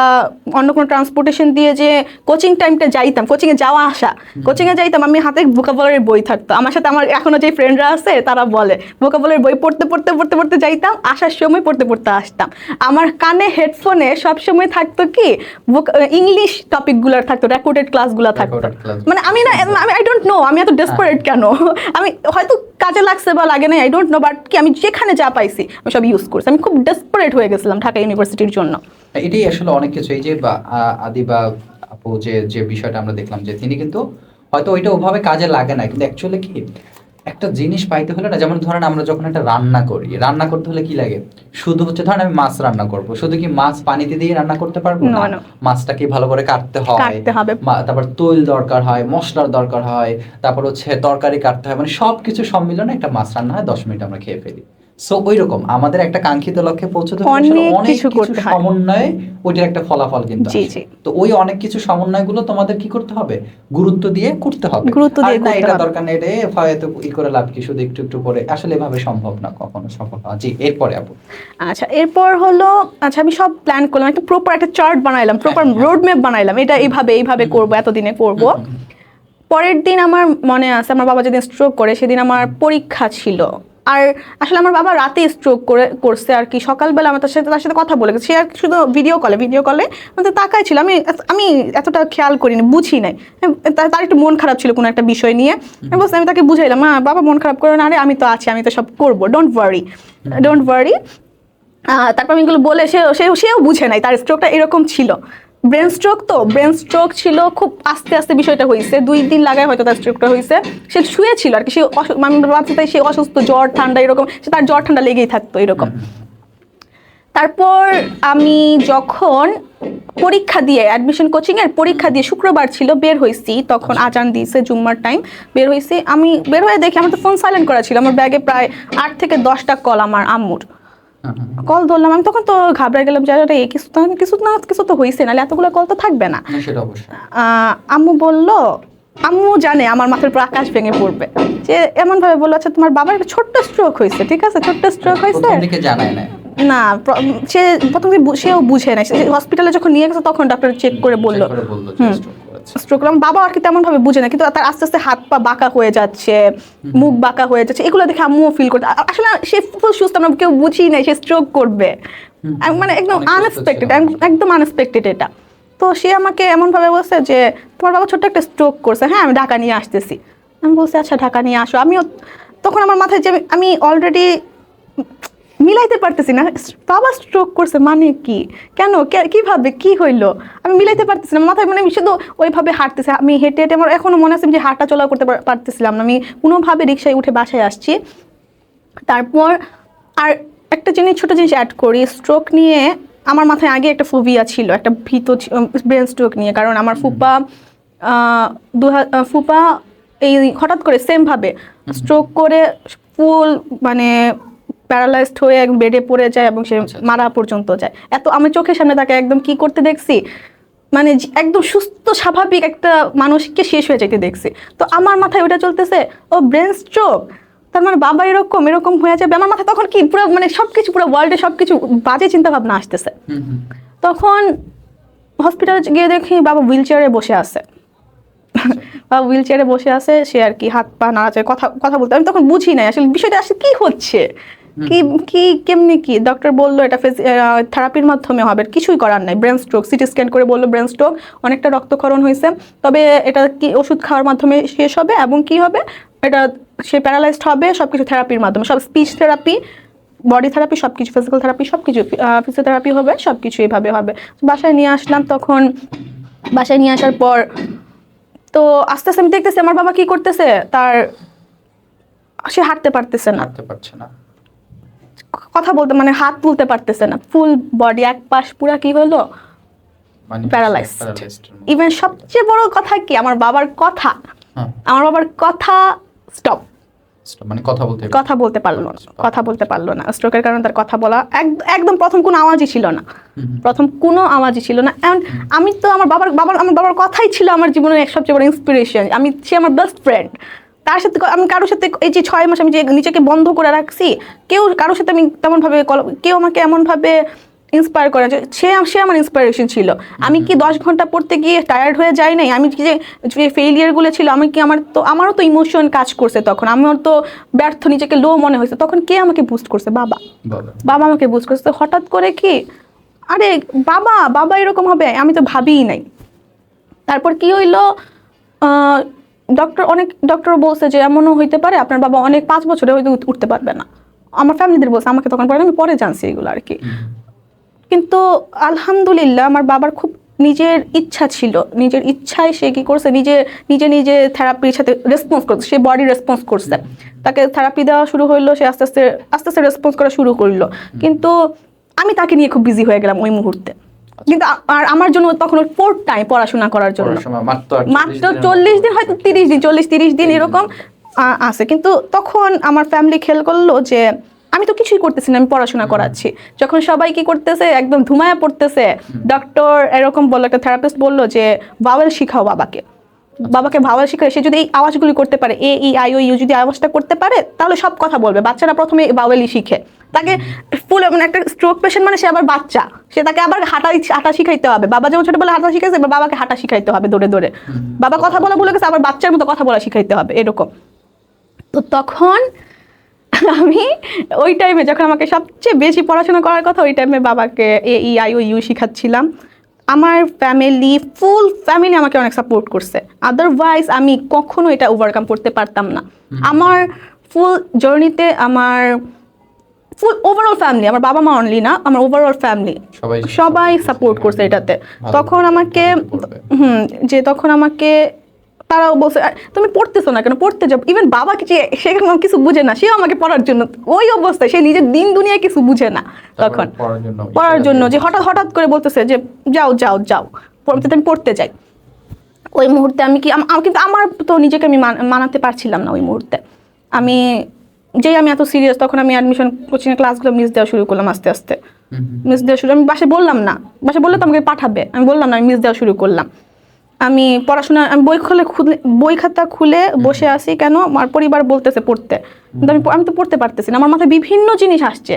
অন্য কোনো ট্রান্সপোর্টেশন দিয়ে যে কোচিং টাইমটা যাইতাম, কোচিংয়ে যাইতাম, আমি হাতে ভোকাবুলারির বই থাকতো আমার সাথে। আমার এখনো যে ফ্রেন্ডরা আছে তারা বলে ভোকাবুলারির বই পড়তে যাইতাম, আসার সময় পড়তে আসতাম। আমার কানে হেডফোনে সবসময় থাকতো কি ইংলিশ টপিকগুলোর থাকতো, রেকর্ডেড ক্লাসগুলো থাকতো। মানে আমি আই ডোন্ট নো আমি এত ডেসপারেট কেন, আমি হয়তো কাজে লাগছে বা লাগে নাই, আই ডোন্ট নো, বাট কি আমি যেখানে যা পাইছি আমি সব ইউজ করছি। আমি খুব ডেসপারেট হয়ে গেছিলাম ঢাকা ইউনিভার্সিটির জন্য। এটাই আসলে অনেক কিছু। এই যে আদি বা আপু যে বিষয়টা আমরা দেখলাম যে তিনি কিন্তু হয়তো ওইটা ওভাবে কাজে লাগে না, কিন্তু অ্যাকচুয়ালি কি একটা জিনিস পাইতে হলে না, যেমন ধরেন আমরা যখন একটা রান্না করতে হলে কি লাগে, শুধু হচ্ছে ধরেন আমি মাছ রান্না করব, শুধু কি মাছ পানিতে দিয়ে রান্না করতে পারবো না, মাছটাকে ভালো করে কাটতে হবে, তারপর তৈল দরকার হয়, মশলার দরকার হয়, তারপর হচ্ছে তরকারি কাটতে হয়, মানে সবকিছু সম্মিলনে একটা মাছ রান্না হয়, 10 মিনিট আমরা খেয়ে ফেলি। সো ওইরকম আমাদের একটা কাঙ্ক্ষিত লক্ষ্যে পৌঁছতে অনেক কিছু সমন্বয়ে ওইটার একটা ফলাফল কিন্তু আসে। তো ওই অনেক কিছু সমন্বয়গুলো তোমাদের কি করতে হবে, গুরুত্ব দিয়ে করতে হবে। না এটা দরকার নেই, এটা হয়তো ই করে লাভ কি, শুধু একটু করে আসলে এভাবে সম্ভব না কখনো সফল হওয়া। জি, এরপরে আপু। আচ্ছা, এরপর হলো আমি সব প্ল্যান করলাম, একটা প্রপার একটা চার্ট বানাইলাম, প্রপার রোড ম্যাপ বানাইলাম, এটা এইভাবে করবো, এতদিনে করব। পরের দিন আমার মনে আছে আমার বাবা যেদিন স্ট্রোক করে সেদিন আমার পরীক্ষা ছিল। আর আসলে আমার বাবা রাতে স্ট্রোক করছে আর কি, সকালবেলা আমার তার সাথে কথা বলে গেছে, সে আর শুধু ভিডিও কলে আমাদের তাকাই ছিল। আমি এতটা খেয়াল করিনি, বুঝি নাই, তার একটু মন খারাপ ছিল কোনো একটা বিষয় নিয়ে। আমি তাকে বুঝাইলাম, বাবা মন খারাপ করে না, আরে আমি তো আছি, আমি তো সব করবো, ডোন্ট ওয়ারি। তারপর আমি এগুলো বলে সেও বুঝে নাই তার স্ট্রোকটা এরকম ছিল। ব্রেন স্ট্রোক ছিল, খুব আস্তে আস্তে বিষয়টা হয়েছে, 2 দিন লাগায় হয়তো তার স্ট্রোকটা হয়েছে। সে শুয়েছিল আর কি, সে অসুস্থ, জ্বর ঠান্ডা এরকম, তার জ্বর ঠান্ডা লেগেই থাকতো এরকম। তারপর আমি যখন পরীক্ষা দিয়ে অ্যাডমিশন কোচিংয়ের পরীক্ষা দিয়ে শুক্রবার ছিল, বের হয়েছি, তখন আজান দিয়েছে জুম্মার টাইম, বের হয়েছি। আমি বের হয়ে দেখি আমার তো ফোন সাইলেন্ট করা ছিল, আমার ব্যাগে প্রায় 8 থেকে 10টা কল আমার আম্মুর। কল ধরলাম, আমি তখন তো ঘাবড়ে গেলাম যে কিছু তো হয়েছে, নাহলে এতগুলো কল তো থাকবে না। আম্মু জানে আমার মাথার উপর আকাশ ভেঙে পড়বে, যে এমন ভাবে বললো, আচ্ছা তোমার বাবার একটা ছোট্ট স্ট্রোক হয়েছে, ঠিক আছে, ছোট্ট স্ট্রোক হয়েছে না, সে প্রথমে সেও বুঝে নাই, হসপিটালে যখন নিয়ে গেছে তখন ডাক্তার চেক করে বললো স্ট্রোক। আমার বাবা আর কি তেমন ভাবে বুঝে না, কিন্তু তার আস্তে আস্তে হাত পা বাঁকা হয়ে যাচ্ছে, মুখ বাঁকা হয়ে যাচ্ছে, এগুলো দেখে আম্মুও ফিল করতে, আসলে সে ফুল সুস্থ, আমরা কেউ বুঝি নাই সে স্ট্রোক করবে, মানে একদম আনএক্সপেক্টেড এটা। তো সে আমাকে এমন ভাবে বলছে যে তোমার বাবা ছোট্ট একটা স্ট্রোক করছে, হ্যাঁ আমি ঢাকা নিয়ে আসতেছি। আমি বলছি আচ্ছা ঢাকা নিয়ে আসো। তখন আমার মাথায় যে আমি অলরেডি মিলাইতে পারতেছি না, বাবা স্ট্রোক করছে মানে কি, কেন, কিভাবে, কি হইলো, আমি মিলাইতে পারতেছি না মাথায়, মানে আমি শুধু ওইভাবে হাঁটতেছি, আমি হেঁটে হেঁটে আমার এখনো মনে আছে যে হাঁটা চলা করতে পারতেছিলাম না, আমি কোনোভাবে রিক্সায় উঠে বাসায় আসছি। তারপর আর একটা জিনিস, ছোট জিনিস অ্যাড করি, স্ট্রোক নিয়ে আমার মাথায় আগে একটা ফোবিয়া ছিল, একটা ভীত ব্রেন স্ট্রোক নিয়ে, কারণ আমার ফুপা এই হঠাৎ করে সেমভাবে স্ট্রোক করে ফুল মানে প্যারালাইজড হয়ে বেডে পড়ে যায় এবং সে মারা পর্যন্ত যায়। এত আমি চোখের সামনে তাকে একদম কি করতে দেখছি, মানে একদম সুস্থ স্বাভাবিক একটা মানুষকে শেষ হয়ে যেতে দেখছি। তো আমার মাথায় ওটা চলতেছে, ও ব্রেন স্ট্রোক, তার মানে বাবা এরকম এরকম হয়ে যাবে। আমার মাথায় তখন কি পুরো মানে সবকিছু, পুরো ওয়ার্ল্ডে সবকিছু বাজে চিন্তা ভাবনা আসতেছে। তখন হসপিটালে গিয়ে দেখি বাবা হুইল চেয়ারে বসে আছে। বাবা হুইল চেয়ারে বসে আছে, সে আর কি হাত পা নাড়াচাড়া, কথা বলতে, আমি তখন বুঝি নাই আসলে বিষয়টা আসলে কি হচ্ছে, কি কেমনি কি। ডক্টর বললো এটা থেরাপির মাধ্যমে হবে, কিছুই করার নাই, ব্রেন স্ট্রোক। সিটি স্ক্যান করে বললো ব্রেন স্ট্রোক, অনেকটা রক্তক্ষরণ হয়েছে, তবে এটা কি ওষুধ খাওয়ার মাধ্যমে শেষ হবে, এবং কি হবে এটা সে প্যারালাইজড হবে সবকিছু থেরাপির মাধ্যমে, সব স্পিচ থেরাপি, বডি থেরাপি, সবকিছু ফিজিক্যাল থেরাপি, সবকিছু ফিজিওথেরাপি হবে, সবকিছু এইভাবে হবে। বাসায় নিয়ে আসলাম, তখন বাসায় নিয়ে আসার পর তো আস্তে আস্তে আমি দেখতেছি আমার বাবা কি করতেছে, সে হাঁটতে পারতেছে না, কথা বলতে মানে হাত তুলতে পারতেছে না, ফুল বডি এক পাশ পুরা কি হলো প্যারালাইজড। ইভেন সবচেয়ে বড় কথা কি, আমার বাবার কথা স্টপ, মানে কথা বলতে পারলো না, স্ট্রোকের কারণে তার কথা বলা একদম প্রথম কোনো আওয়াজই ছিল না, আমি তো আমার বাবার কথাই ছিল আমার জীবনের সবচেয়ে বড় ইন্সপিরেশন। সে আমার বেস্ট ফ্রেন্ড, তার সাথে আমি কারোর সাথে এই যে 6 মাস আমি যে নিজেকে বন্ধ করে রাখছি, কারোর সাথে আমি তেমনভাবে কেউ আমাকে এমনভাবে ইন্সপায়ার করে, সে আমার ইন্সপিরেশন ছিল। আমি কি 10 ঘন্টা পড়তে গিয়ে টায়ার্ড হয়ে যাই নাই, আমি কি যে ফেইলিয়ারগুলো ছিল, আমারও তো ইমোশন কাজ করছে, তখন আমার তো ব্যর্থ, নিজেকে লো মনে হয়েছে, তখন কে আমাকে বুস্ট করছে, বাবা আমাকে বুস্ট করছে। হঠাৎ করে কি, আরে বাবা এরকম হবে আমি তো ভাবিই নাই। তারপর কি হইলো, ডক্টর বলছে যে এমনও হইতে পারে আপনার বাবা অনেক 5 বছরে হয়তো উঠতে পারবে না। আমার ফ্যামিলিদের বলছে, আমাকে তখন পরে, আমি পরে জানছি এগুলো আর কি। কিন্তু আলহামদুলিল্লাহ আমার বাবার খুব নিজের ইচ্ছা ছিল, নিজের ইচ্ছায় সে কি করছে, নিজে থেরাপির সাথে রেসপন্স করছে, সে বডি রেসপন্স করছে, তাকে থেরাপি দেওয়া শুরু হইলো, সে আস্তে আস্তে রেসপন্স করা শুরু করলো। কিন্তু আমি তাকে নিয়ে খুব বিজি হয়ে গেলাম ওই মুহূর্তে। কিন্তু আর আমার জন্য তখন 4th টাইম পড়াশোনা করার জন্য মাত্র 40 দিন, হয়তো 30 দিন এরকম আছে। কিন্তু তখন আমার ফ্যামিলি খেয়াল করলো যে আমি তো কিছুই করতেছি না, আমি পড়াশোনা করাচ্ছি। যখন সবাই কি করতেছে, একদম ধুমায়া পড়তেছে, ডক্টর এরকম বললো, একটা থেরাপিস্ট বললো যে ভাওয়েল শিখাও বাবাকে ভাওয়েল শিখায়, সে যদি এই আওয়াজগুলি করতে পারে, এ ই আই ও ইউ যদি আওয়াজটা করতে পারে, তাহলে সব কথা বলবে। বাচ্চারা প্রথমে ভাওয়েলই শিখে, তাকে ফুল মানে একটা স্ট্রোক পেশেন্ট মানে সে আবার বাচ্চা, সে তাকে আবার হাঁটা শিখাইতে হবে। বাবা যেমন ছোটবেলা হাঁটা শিখাইছে, এবার বাবাকে হাঁটা শিখাইতে হবে দৌড়ে। বাবা কথা বলা ভুলে গেছে, আবার বাচ্চার মতো কথা বলা শিখাইতে হবে, এরকম। তো তখন আমি ওই টাইমে যখন আমাকে সবচেয়ে বেশি পড়াশোনা করার কথা, ওই টাইমে বাবাকে এ ই আই ও ইউ শিখাচ্ছিলাম। আমার ফুল ফ্যামিলি আমাকে অনেক সাপোর্ট করছে, আদারওয়াইজ আমি কখনো এটা ওভারকাম করতে পারতাম না। আমার ফুল জার্নিতে আমার ফুল ওভারঅল ফ্যামিলি, আমার বাবা মা অনলি না, আমার ওভারঅল ফ্যামিলি সবাই সাপোর্ট করছে এটাতে। তখন আমাকে তারাও বলছে তুমি পড়তেছো না কেন, পড়তে যাও। ইভেন বাবাকে যে সে কিছু বুঝে না, সেও আমাকে পড়ার জন্য, ওই অবস্থায় সে নিজের দিন দুনিয়ায় কিছু বুঝে না, তখন পড়ার জন্য যে হঠাৎ করে বলতেছে যে যাও আমি পড়তে যাই। ওই মুহূর্তে কিন্তু আমার তো নিজেকে আমি মানাতে পারছিলাম না ওই মুহূর্তে। আমি এত সিরিয়াস, তখন আমি অ্যাডমিশন কোচিং ক্লাসগুলো মিস দেওয়া শুরু করলাম, আস্তে আস্তে মিস দেওয়া শুরু। আমি বাসায় বললাম না, বাসায় বললে তো আমাকে পাঠাবে, আমি বললাম না, আমি মিস দেওয়া শুরু করলাম। আমি পড়াশোনা, আমি বই খাতা খুলে বসে আছি, কেন আমার পরিবার বলতেছে পড়তে, কিন্তু আমি তো পড়তে পারতেছি না। আমার মাথায় বিভিন্ন জিনিস আসছে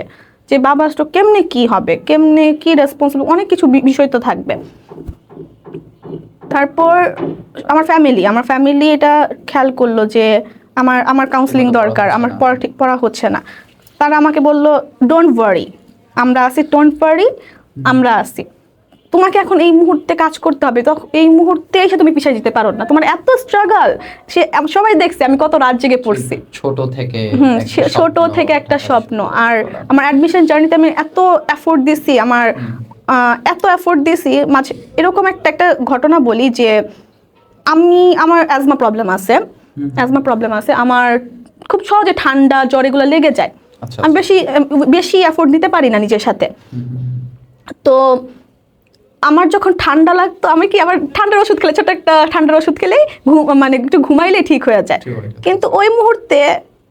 যে বাবা স্ট্রোক, কেমনে কি হবে, কেমনে কি রেসপন্সিবল, অনেক কিছু বিষয় তো থাকবে। তারপর আমার ফ্যামিলি এটা খেয়াল করলো যে আমার কাউন্সিলিং দরকার, আমার পড়া হচ্ছে না। তারা আমাকে বললো ডোন্ট ওয়ারি, আমরা আছি, আমরা আছি। তোমাকে এখন এই মুহূর্তে কাজ করতে হবে, তখন এই মুহূর্তে এসে তুমি পিছিয়ে যেতে পারো না, তোমার এত স্ট্রাগল। সবাই দেখছে আমি কত রাত জেগে পড়ছি, ছোট থেকে ছোট থেকে একটা স্বপ্ন। আর আমার অ্যাডমিশন জার্নিতে আমি এত এফোর্ট দিছি, এত এফোর্ট দিছি। মাঝে এরকম একটা ঘটনা বলি যে আমার অ্যাজমা প্রবলেম আছে, আমার খুব সহজে ঠান্ডা জ্বর এগুলো লেগে যায়। আমি বেশি এফোর্ট দিতে পারি না নিজের সাথে। তো আমার যখন ঠান্ডা লাগতো, আমি কি আবার ঠান্ডার ওষুধ খেলে, ছোট একটা ঠান্ডার ওষুধ খেলেই মানে একটু ঘুমাইলে ঠিক হয়ে যায়। কিন্তু ওই মুহূর্তে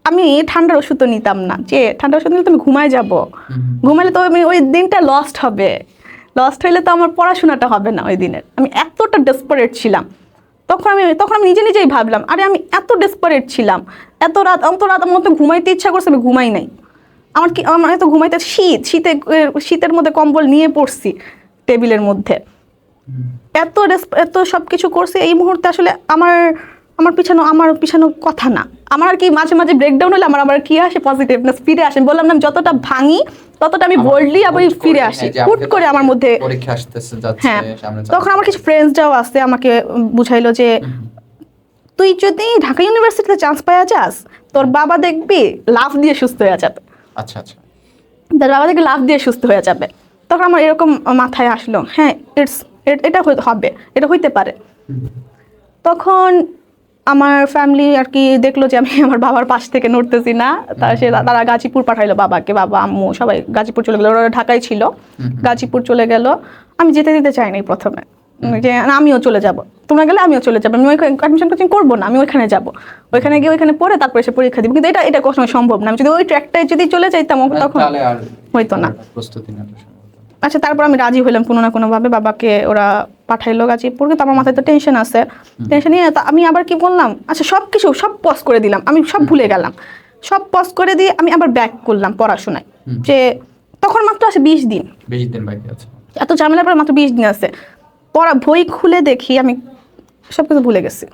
আমি ঠান্ডার ওষুধ তো নিতাম না, যে ঠান্ডার ওষুধ নিলে তো আমি ঘুমাইলে তো আমি ওই দিনটা লস্ট হইলে তো আমার পড়াশোনাটা হবে না ওই দিনের। আমি এতটা ডেসপারেট ছিলাম তখন আমি নিজেই ভাবলাম, আরে আমি এত ডেসপারেট ছিলাম, এত রাত আমার মতো ঘুমাইতে ইচ্ছা করছে, আমি ঘুমাই নাই। আমার এত ঘুমাইতে শীতের মধ্যে কম্বল নিয়ে পড়ছি টেবিলের মধ্যে, এত সব কিছু করছে। এই মুহূর্তে আসলে আমার পিছানো কথা না। আমার আর কি মাঝে মাঝে ব্রেকডাউন হলে আমার কি আসে, পজিটিভনেস ফিরে আসে। বললাম না, যতটা ভাঙি ততটা আমি বোল্ডলি আবার ফিরে আসি। হুট করে আমার মধ্যে পরীক্ষা আসতেছে, হ্যাঁ, তখন আমার কিছু ফ্রেন্ডসরাও আছে, আমাকে বুঝাইলো যে তুই যদি ঢাকা ইউনিভার্সিটিতে চান্স পাওয়া যাস, তোর বাবা দেখবি লাফ দিয়ে সুস্থ হয়ে যাবে। আচ্ছা, তোর বাবা দেখবি লাফ দিয়ে সুস্থ হয়ে যাবে। তখন আমার এরকম মাথায় আসলো, হ্যাঁ এটা হবে, এটা হইতে পারে। তখন আমার ফ্যামিলি আর কি দেখলো যে আমি আমার বাবার পাশ থেকে নড়তেছি না, তারা গাজীপুর পাঠাইলো বাবাকে, বাবা আম্মু সবাই গাজীপুর চলে গেলো। ওরা ঢাকায় ছিল, গাজীপুর চলে গেল। আমি যেতে দিতে চাইনি প্রথমে, যে আমিও চলে যাব, তোমরা গেলে আমিও চলে যাবো, আমি অ্যাডমিশন কোচিং করবো না, আমি ওইখানে যাবো, ওইখানে গিয়ে ওইখানে পড়ে তারপরে এসে পরীক্ষা দিব। কিন্তু এটা কখনো সম্ভব না। আমি যদি ওই ট্র্যাকটায় যদি চলে যাইতাম তখন হইতো না। আচ্ছা, তারপর আমি রাজি হইলাম কোনো না কোনোভাবে। বাবাকে ওরা পাঠাইলো গাজীপুর, কিন্তু আমার মাথায় তো টেনশন আছে। টেনশন নিয়ে আমি আবার কি বললাম, আচ্ছা সব পজ করে দিলাম, আমি সব ভুলে গেলাম। সব পজ করে দিয়ে আমি আবার ব্যাক করলাম পড়াশোনায়। যে তখন মাত্র আছে 20 দিন বাকি আছে, এত ঝামেলার পরে মাত্র 20 দিন আছে। বই খুলে দেখি আমি সবকিছু ভুলে গেছি।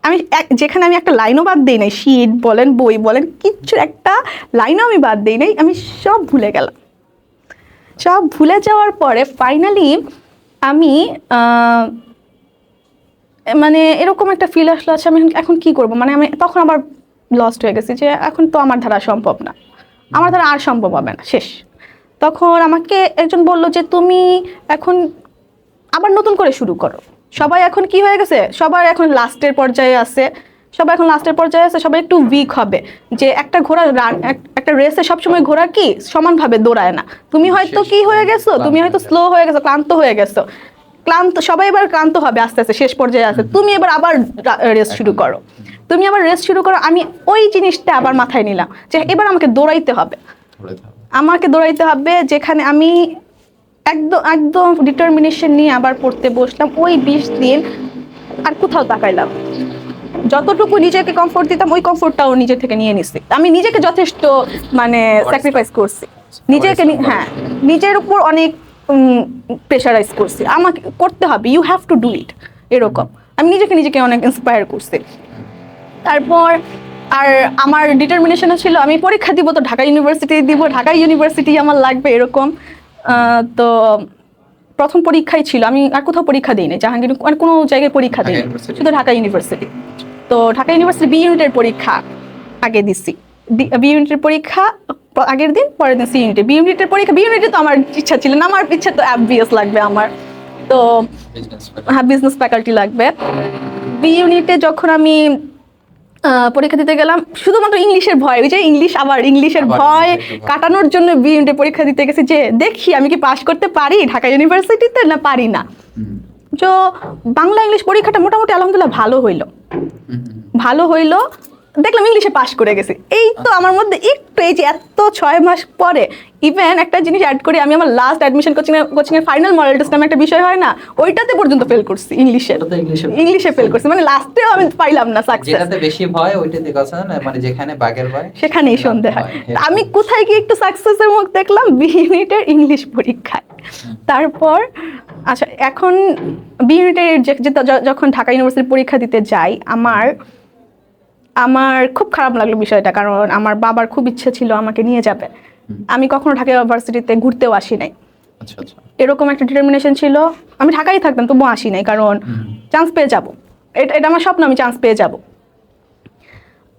আমি যেখানে আমি একটা লাইনও বাদ দিই নাই, শীট বলেন বই বলেন কিচ্ছু একটা লাইনও আমি বাদ দিই নাই, আমি সব ভুলে গেলাম। সব ভুলে যাওয়ার পরে ফাইনালি আমি মানে এরকম একটা ফিল আসলো, আচ্ছা আমি এখন কি করব। মানে আমি তখন আবার লস্ট হয়ে গেছি, যে এখন তো আমার দ্বারা সম্ভব না, আমার দ্বারা আর সম্ভব হবে না, শেষ। তখন আমাকে একজন বললো যে তুমি এখন আবার নতুন করে শুরু করো। সবাই এখন কি হয়ে গেছে, সবাই এখন লাস্টের পর্যায়ে আছে, সবাই একটু উইক হবে। যে একটা ঘোড়া একটা রেসে সবসময় ঘোড়া কি সমানভাবে দৌড়ায় না। তুমি হয়তো কি হয়ে গেছো, তুমি হয়তো স্লো হয়ে গেছো, ক্লান্ত হয়ে গেছো, সবাই এবার ক্লান্ত হবে আস্তে আস্তে, শেষ পর্যায়ে আছে। তুমি এবার আবার রেস শুরু করো। আমি ওই জিনিসটা আবার মাথায় নিলাম, যে এবার আমাকে দৌড়াইতে হবে, যেখানে আমি একদম ডিটারমিনেশন নিয়ে আবার পড়তে বসলাম। ওই 20 দিন আর কোথাও তাকাইলাম, যতটুকু নিজেকে কমফোর্ট দিতাম ওই কমফোর্টটাও নিজে থেকে নিয়ে নিচ্ছি। আমি নিজেকে যথেষ্ট মানে স্যাক্রিফাইস করছি, নিজের উপর অনেক প্রেশারাইজ করছি, আমাকে করতে হবে, you have to do it, এরকম আমি নিজেকে অনেক ইন্সপায়ার করছি। তারপর আর আমার ডিটারমিনেশনও ছিল, আমি পরীক্ষা দিব তো ঢাকা ইউনিভার্সিটি আমার লাগবে, এরকম। তো প্রথম পরীক্ষাই ছিল, আমি আর কোথাও পরীক্ষা দিই নাই, জাহাঙ্গীর আর কোনো জায়গায় পরীক্ষা দিই, শুধু ঢাকা ইউনিভার্সিটি। তো ঢাকা ইউনিভার্সিটি বি ইউনিটের পরীক্ষা আগে দিচ্ছি, বি ইউনিটের পরীক্ষা আগের দিন, পরের দিন সি ইউনিটে। বি ইউনিটের পরীক্ষা, বি ইউনিটে তো আমার ইচ্ছা ছিল না, আমার ইচ্ছা তো অবভিয়াস লাগবে আমার, তো হ্যাঁ বিজনেস ফ্যাকাল্টি লাগবে। বি ইউনিটে যখন আমি পরীক্ষা দিতে গেলাম, শুধুমাত্র ইংলিশের ভয়, ওই যে ইংলিশের ভয় কাটানোর জন্য বি ইউনিটে পরীক্ষা দিতে গেছি, যে দেখি আমি কি পাশ করতে পারি ঢাকা ইউনিভার্সিটিতে না পারি না। তো বাংলা ইংলিশ পরীক্ষাটা মোটামুটি আলহামদুলিল্লাহ ভালো হইলো, দেখলাম ইংলিশে পাশ করে গেছি। এই তো আমার মধ্যে একটু, এই যে এত 6 মাস পরে, ইভেন একটা জিনিস অ্যাড করি, আমি আমার লাস্ট অ্যাডমিশন কোচিংয়ের ফাইনাল মডেল টেস্ট নামে একটা বিষয় হয় না, ওইটাতে পর্যন্ত ফেল করছি, ইংলিশে ফেল করছি, মানে লাস্টেও আমি পাইলাম না সাকসেস। যেটাতে বেশি ভয় ওইটাতে কথা না, মানে যেখানে বাগের ভয় সেখানেই সন্দেহ হয়। আমি কোথায় গিয়ে একটু সাকসেসের মুখ দেখলাম, বি ইউনিটের ইংলিশ পরীক্ষায়। তারপর আচ্ছা, এখন বি ইউনিটের যখন ঢাকা ইউনিভার্সিটির পরীক্ষা দিতে যাই, আমার খুব খারাপ লাগলো বিষয়টা, কারণ আমার বাবার খুব ইচ্ছে ছিল আমাকে নিয়ে যাবে। আমি কখনো ঢাকা ইউনিভার্সিটিতে ঘুরতেও আসি নাই, আচ্ছা আচ্ছা। এরকম একটা ডিটারমিনেশন ছিল। আমি ঢাকায় থাকতাম তবুও আসি নাই, কারণ চান্স পেয়ে যাব, এটা আমার স্বপ্ন, আমি চান্স পেয়ে যাব।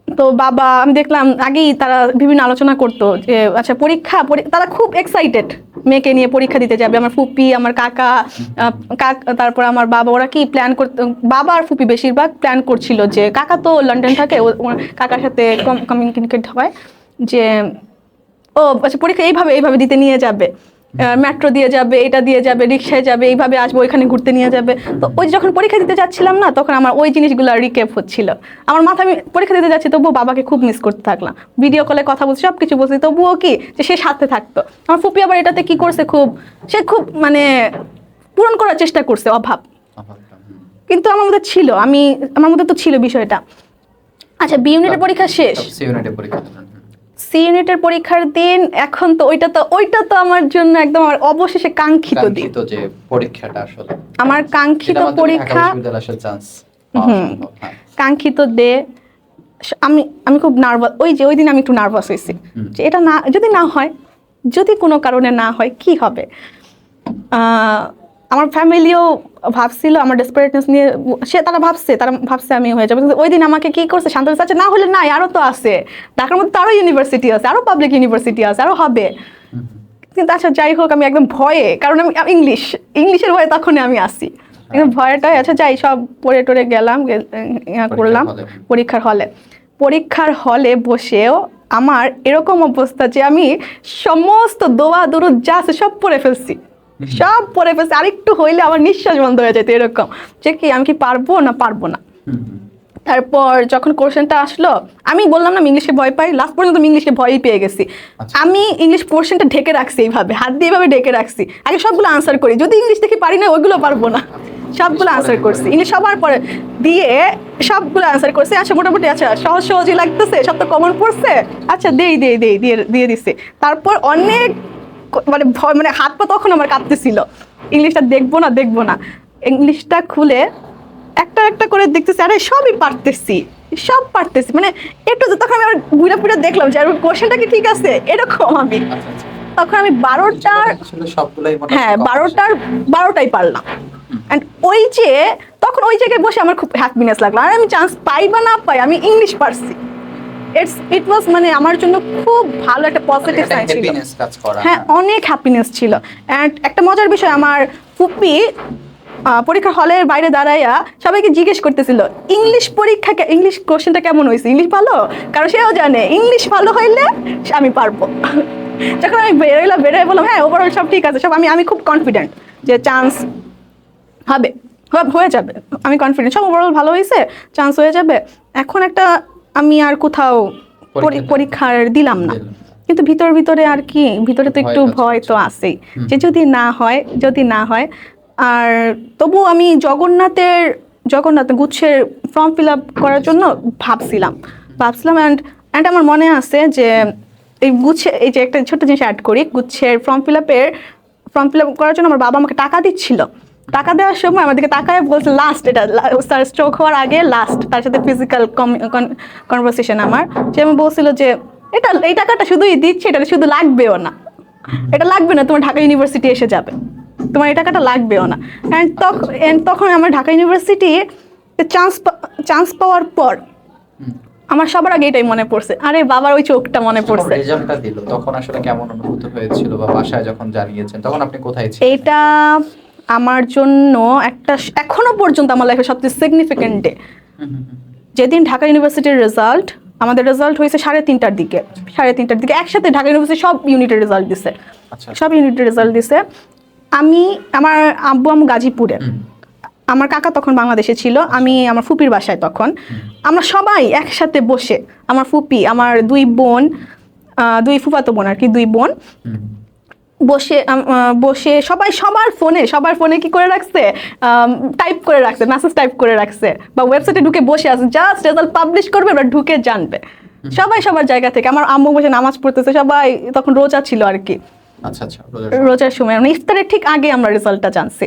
তো বাবা, আমি দেখলাম আগেই তারা বিভিন্ন আলোচনা করতো যে আচ্ছা পরীক্ষা, তারা খুব এক্সাইটেড মেয়েকে নিয়ে পরীক্ষা দিতে যাবে। আমার ফুপি, আমার কাকা, তারপর আমার বাবা, ওরা কি প্ল্যান করতো, বাবা আর ফুপি বেশিরভাগ প্ল্যান করছিল যে, কাকা তো লন্ডন থাকে, ওর কাকার সাথে কমিউনিকেট হয় যে ও আচ্ছা পরীক্ষা এইভাবে এইভাবে দিতে নিয়ে যাবে, মেট্রো দিয়ে যাবে, এটা দিয়ে যাবে, রিক্সায় যাবে, এইভাবে আসবো, ওইখানে ঘুরতে নিয়ে যাবে। তো ওই যখন পরীক্ষা দিতে যাচ্ছিলাম না, তখন আমার ওই জিনিসগুলো রিক্যাপ হচ্ছিল আমার মাথা। আমি পরীক্ষা দিতে যাচ্ছি, তবুও বাবাকে খুব মিস করতে থাকলাম, ভিডিও কলে কথা বলছি, সব কিছু বলছি, তবুও কি যে সে সাথে থাকতো। আমার ফুপি আবার এটাতে কি করছে, সে খুব মানে পূরণ করার চেষ্টা করছে অভাব, কিন্তু আমার মধ্যে ছিল, আমার মধ্যে তো ছিল বিষয়টা। আচ্ছা বি ইউনিটের পরীক্ষা শেষ, সি ইউনিটের পরীক্ষার দিন, এখন তো ওইটা তো আমার জন্য একদম আমার অবশেষে কাঙ্ক্ষিত দিন, যে পরীক্ষাটা আসলে আমার কাঙ্ক্ষিত পরীক্ষা, কাঙ্ক্ষিত ডে। আমি খুব নার্ভাস, ওই দিন আমি একটু নার্ভাস হয়েছি যে এটা না, যদি না হয়, যদি কোনো কারণে না হয় কি হবে। আমার ফ্যামিলিও ভাবছিল, আমার ডেসপারেটনেস নিয়ে তারা ভাবছে আমি হয়ে যাবো। ওই দিন আমাকে কি করছে, শান্ত আছে, না হলে নাই, আরও তো আছে, ঢাকার মধ্যে তো আরও ইউনিভার্সিটি আছে, আরও পাবলিক ইউনিভার্সিটি আছে, আরও হবে। কিন্তু আচ্ছা যাই হোক, আমি একদম ভয়ে, কারণ আমি ইংলিশের ভয়ে তখনই আমি আসি, একদম ভয়টাই। আচ্ছা যাই, সব পড়ে টরে গেলাম, করলাম পরীক্ষার হলে বসেও আমার এরকম অবস্থা যে আমি সমস্ত দোয়া দুরুদ যা আছে সব পড়ে ফেলছি, আরেকটু হইলে আমার নিঃশ্বাস বন্ধ হয়ে যেত, এরকম যে কি আমি কি পারবো না। তারপর যখন কোশ্চেনটা আসলো, আমি বললাম না আমি ইংলিশে ভয় পাই, লাস্ট পর্যন্ত আমি ইংলিশে ভয়ই পেয়ে গেছি। আমি ইংলিশ পোর্শনটা ঢেকে রাখছি, এইভাবে হাত দিয়ে এইভাবে ঢেকে রাখছি, আগে সবগুলো আনসার করি, যদি ইংলিশ দেখে পারি না ওইগুলো পারবো না, সবগুলো আনসার করছি, ইংলিশ সবার পরে দিয়ে সবগুলো আনসার করছি। আচ্ছা মোটামুটি আচ্ছা সহজই লাগতেছে, সব তো কমন পড়ছে, আচ্ছা দিয়ে দিচ্ছে। তারপর অনেক মানে হাত পা তখন আমার কাঁপতেছিল, ইংলিশটা দেখবো না, ইংলিশটা খুলে একটা করে দেখতেছি, আরে সবই পারতেছি, মানে একটু তখন আমি আবার ঘুরে দেখলাম যে কোশ্চেনটা কি ঠিক আছে, এরকম আমি তখন আমি 12টাই পারলাম। অ্যান্ড তখন ওই জায়গায় বসে আমার খুব হ্যাপিনেস লাগলো, আর আমি চান্স পাই বা না পাই, আমি ইংলিশ পারছি। ইট ওয়াজ মানে আমার জন্য খুব ভালো একটা পজিটিভ সাইন ছিল, হ্যাঁ অনেক হ্যাপিনেস ছিল। অ্যান্ড একটা মজার বিষয়, আমার ফুপি পরীক্ষার হলের বাইরে দাঁড়াইয়া সবাইকে জিজ্ঞেস করতেছিল ইংলিশ কোশ্চেনটা কেমন হয়েছে, ইংলিশ ভালো, কারণ সেও জানে ইংলিশ ভালো হইলে আমি পারবো। যখন আমি বেরোয় বললাম হ্যাঁ ওভারঅল সব ঠিক আছে, সব আমি খুব কনফিডেন্ট যে চান্স হয়ে যাবে, আমি কনফিডেন্ট, সব ওভারঅল ভালো হয়েছে, চান্স হয়ে যাবে। এখন আমি আর কোথাও পরীক্ষার দিলাম না, কিন্তু ভিতরে আর কি, ভিতরে তো একটু ভয় তো আছেই যে যদি না হয়। আর তবু আমি জগন্নাথ গুচ্ছের ফর্ম ফিল আপ করার জন্য ভাবছিলাম অ্যান্ড আমার মনে আছে যে এই গুচ্ছে, এই যে একটা ছোট্ট জিনিস অ্যাড করি, গুচ্ছের ফর্ম ফিল আপ করার জন্য আমার বাবা আমাকে টাকা দিচ্ছিল। টাকা দেওয়ার সময় আমাদেরকে তাকায় বলছে লাস্ট, এটা স্যার স্ট্রোক হওয়ার আগে লাস্ট, তার সাথে ফিজিক্যাল কনভারসেশন আমার, সে আমি বলছিল যে এই টাকাটা শুধুই দিচ্ছে, এটা শুধু লাগবেও না, তোমার ঢাকা ইউনিভার্সিটি এসে যাবে, তোমার এই টাকাটা লাগবেও না। অ্যান্ড তখন আমার ঢাকা ইউনিভার্সিটি চান্স পাওয়ার পর আমার সবার আগে এটাই মনে পড়ছে, আরে বাবার ওই চোখটা মনে পড়ছে। রেজাল্টটা দিল তখন আসলে কেমন অনুভূতি হয়েছিল, বা বাসায় যখন জানিয়েছেন তখন আপনি কোথায় ছিলেন? এটা আমার জন্য এখনো পর্যন্ত আমার লাইফে সবচেয়ে সিগনিফিকেন্ট ডে। যেদিন ঢাকা ইউনিভার্সিটির রেজাল্ট, আমাদের রেজাল্ট হয়েছে 3:30টার দিকে, একসাথে ঢাকা ইউনিভার্সিটি সব ইউনিটের রেজাল্ট দিছে। আমার আব্বু গাজীপুরে, আমার কাকা তখন বাংলাদেশে ছিল, আমি আমার ফুপির বাসায় তখন, আমরা সবাই একসাথে বসে, আমার ফুপি, আমার দুই ফুফাতো বোন আর কি, 2 বোন বসে সবার ফোনে কি করে রাখছে, মেসেজ টাইপ করে রাখছে, বা ওয়েবসাইটে ঢুকে বসে আছে, জাস্ট রেজাল্ট পাবলিশ করবে, ওরা ঢুকে জানবে, সবাই সবার জায়গা থেকে। আমার আম্মু বসে নামাজ পড়তেছে, সবাই তখন রোজা ছিল আর কি, রোজার সময়, মানে ইফতারের ঠিক আগে আমরা রেজাল্টটা জানছি।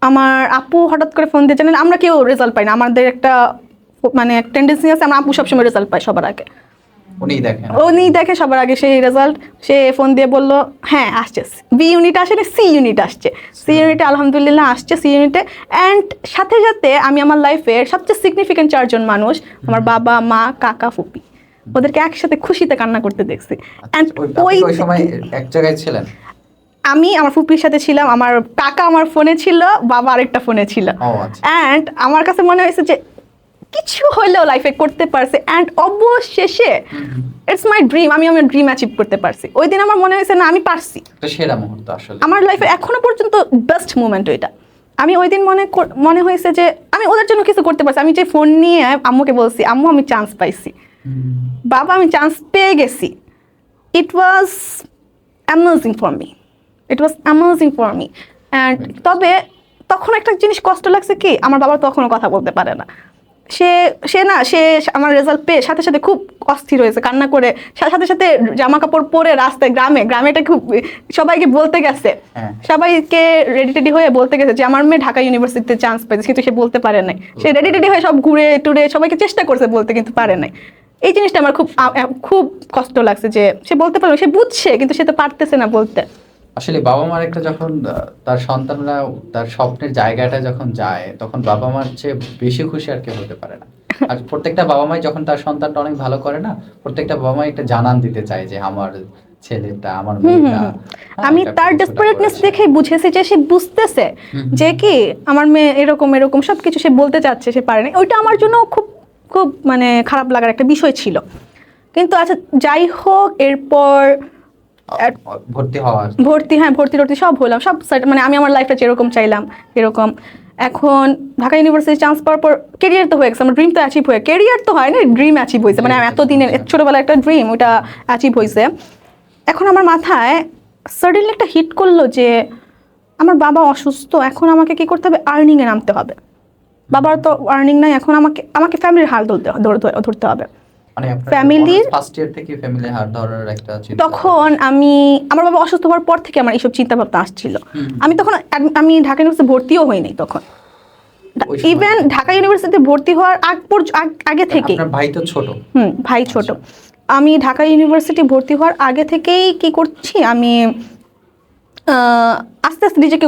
আমার আপু হঠাৎ করে ফোন দিয়ে জানেন, আমরা কেউ রেজাল্ট পাই না, আমাদের একটা মানে টেন্ডেন্সি আছে, আমরা আপু সবসময় রেজাল্ট পাই সবার আগে। উনি দেখে সবার আগে সেই রেজাল্ট, সে ফোন দিয়ে বললো হ্যাঁ আসছে, বি ইউনিট আসেনি, সি ইউনিট আসছে, সি ইউনিটে আলহামদুলিল্লাহ আসছে, সি ইউনিটে। অ্যান্ড সাথে সাথে আমি আমার লাইফের সবচেয়ে সিগনিফিকেন্ট 4 জন মানুষ, আমার বাবা, মা, কাকা, ফুপি, ওদেরকে একসাথে খুশিতে কান্না করতে দেখছি। অ্যান্ড ওই সময় এক জায়গায় ছিলেন? আমি আমার ফুপির সাথে ছিলাম, আমার কাকা আমার ফোনে ছিল, বাবা আরেকটা ফোনে ছিল। অ্যান্ড আমার কাছে মনে হয়েছে যে কিছু হলেও লাইফে করতে পারছে। অ্যান্ড অবশেষে ইটস মাই ড্রিম, আমি আমার ড্রিম অ্যাচিভ করতে পারছি। ওই দিন আমার মনে হয়েছে না আমি পারছি, সেরা মুহূর্ত আসলে আমার লাইফে এখনো পর্যন্ত বেস্ট মুভমেন্ট ওইটা। আমি ওই দিন মনে হয়েছে যে আমি ওদের জন্য কিছু করতে পারছি। আমি যে ফোন নিয়ে আম্মুকে বলছি, আম্মু আমি চান্স পাইছি, বাবা আমি চান্স পেয়ে গেছি। It was amazing for me, it was amazing for me. And তবে তখন একটা জিনিস কষ্ট লাগছে কি, আমার বাবা তখনও কথা বলতে পারে না। সে আমার রেজাল্ট পেয়ে সাথে সাথে খুব অস্থির হয়েছে, কান্না করে, সাথে সাথে জামা কাপড় পরে রাস্তায় গ্রামে এটা খুব সবাইকে বলতে গেছে, সবাইকে রেডি টেডি হয়ে বলতে গেছে যে আমার মেয়ে ঢাকা ইউনিভার্সিটিতে চান্স পেয়েছে, কিন্তু সে বলতে পারে নাই। সে রেডি টেডি হয়ে সব ঘুরে টুরে সবাইকে চেষ্টা করছে বলতে, কিন্তু পারে নাই। এই জিনিসটা আমার খুব কষ্ট লাগছে যে সে বলতে পারলো, সে বুঝছে কিন্তু সে তো পারতেছে না বলতে। আসলে বাবা মার একটা যখন তার সন্তানরা তার স্বপ্নের জায়গাটা যখন যায়, তখন বাবা মার চেয়ে বেশি খুশি আর কেউ হতে পারে না। আর প্রত্যেকটা বাবা মাই যখন তার সন্তানটা অনেক ভালো করে না, প্রত্যেকটা বাবা মাই একটা জানান দিতে চায় যে আমার ছেলেটা, আমার মেয়েটা। আমি তার ডেসপারেটনেস দেখে বুঝেছি যে সে বুঝতেছে যে কি আমার মেয়ে এরকম এরকম সবকিছু সে বলতে চাচ্ছে, সে পারে না। ওইটা আমার জন্য খুব খুব মানে খারাপ লাগার একটা বিষয় ছিল। কিন্তু আচ্ছা যাই হোক, এরপর ভর্তি সব হলাম, সব মানে আমি আমার লাইফটা যেরকম চাইলাম এরকম। এখন ঢাকা ইউনিভার্সিটি চান্স পাওয়ার পর কেরিয়ার তো হয়ে গেছে, আমার ড্রিম তো অ্যাচিভ হয়ে, কেরিয়ার তো হয় না, ড্রিম অ্যাচিভ হয়েছে, মানে এতদিনের ছোটোবেলা একটা ড্রিম ওটা অ্যাচিভ হয়েছে। এখন আমার মাথায় সাডেনলি একটা হিট করলো যে আমার বাবা অসুস্থ, এখন আমাকে কি করতে হবে, আর্নিংয়ে নামতে হবে। বাবার তো আর্নিং নাই, এখন আমাকে ফ্যামিলির হাল ধরতে হবে। ফ্যামিলির ফার্স্ট ইয়ার থেকে ফ্যামিলি হাত ধরার একটা চিন্তা। তখন আমার বাবা অসুস্থ হওয়ার পর থেকে আমার এইসব চিন্তা ভাবনা আসছিল। আমি ঢাকা ইউনিভার্সিটি ভর্তিও হইনি তখন, ইভেন ঢাকা ইউনিভার্সিটিতে ভর্তি হওয়ার আগে থেকেই। আপনার ভাই তো ছোট? ভাই ছোট। আমি ঢাকা ইউনিভার্সিটি ভর্তি হওয়ার আগে থেকেই কি করছি, আমি আস্তে আস্তে নিজেকে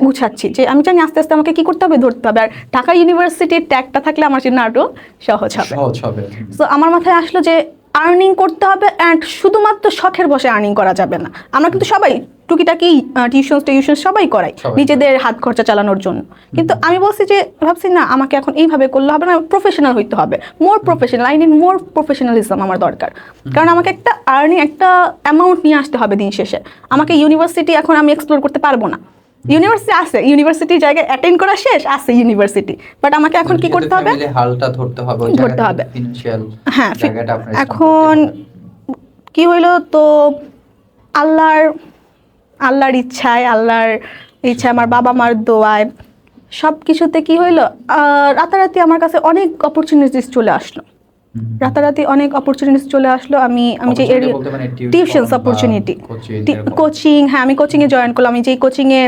গুছাচ্ছি যে আমি জানি আস্তে আস্তে আমাকে কি করতে হবে, ধরতে হবে। আর ঢাকা ইউনিভার্সিটির ট্যাগটা থাকলে আমার জন্য আরো সহজ হবে। সো আমার মাথায় আসলো যে আর্নিং করতে হবে, অ্যান্ড শুধুমাত্র শখের বসে আর্নিং করা যাবে না। আমরা কিন্তু সবাই টুকিটাকি টিউশন সবাই করাই নিজেদের হাত খরচা চালানোর জন্য, কিন্তু আমি ভাবছি না আমাকে এখন এইভাবে করলে হবে না, প্রফেশনাল হইতে হবে, মোর professional. I need more professionalism আমার দরকার, কারণ আমাকে একটা আর্নিং একটা অ্যামাউন্ট নিয়ে আসতে হবে দিন শেষে। আমাকে ইউনিভার্সিটি এখন আমি এক্সপ্লোর করতে পারবো না, ইউনিভার্সিটি আছে, ইউনিভার্সিটির জায়গায় অ্যাটেন্ড করা শেষ আছে ইউনিভার্সিটি, বাট আমাকে এখন কি করতে হবে, হালটা ধরতে হবে। হ্যাঁ, এখন কি হইলো তো আল্লাহর ইচ্ছায় আমার বাবা মার দোয়ায় সব কিছুতে কি হইলো, রাতারাতি আমার কাছে অনেক অপরচুনিটিস চলে আসলো। আমি যে টিউশনস অপরচুনিটি, কোচিং, হ্যাঁ আমি কোচিংয়ে জয়েন করলাম। আমি যেই কোচিংয়ে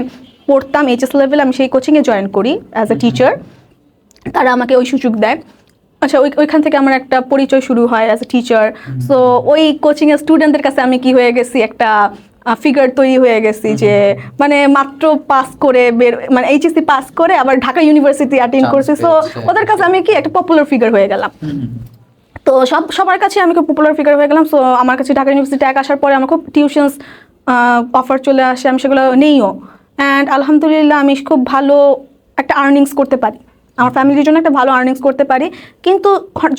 পড়তাম এইচএস লেভেল, আমি সেই কোচিংয়ে জয়েন করি অ্যাজ এ টিচার। তারা আমাকে ওই সুযোগ দেয়। আচ্ছা, ওইখান থেকে আমার একটা পরিচয় শুরু হয় অ্যাজ এ টিচার। সো ওই কোচিংয়ের স্টুডেন্টদের কাছে আমি কি হয়ে গেছি, একটা ফিগার তৈরি হয়ে গেছি যে মানে মাত্র পাস করে মানে এইচএসসি পাস করে আবার ঢাকা ইউনিভার্সিটি অ্যাটেন্ড করছি। সো ওদের কাছে আমি কি একটা পপুলার ফিগার হয়ে গেলাম। তো সবার কাছে আমি খুব পপুলার ফিগার হয়ে গেলাম। সো আমার কাছে ঢাকা ইউনিভার্সিটি ট্যাগ আসার পরে আমার খুব টিউশনস অফার চলে আসে, আমি সেগুলো নেইও। অ্যান্ড আলহামদুলিল্লাহ আমি খুব ভালো একটা আর্নিংস করতে পারি, আমার ফ্যামিলির জন্য একটা ভালো আর্নিংস করতে পারি। কিন্তু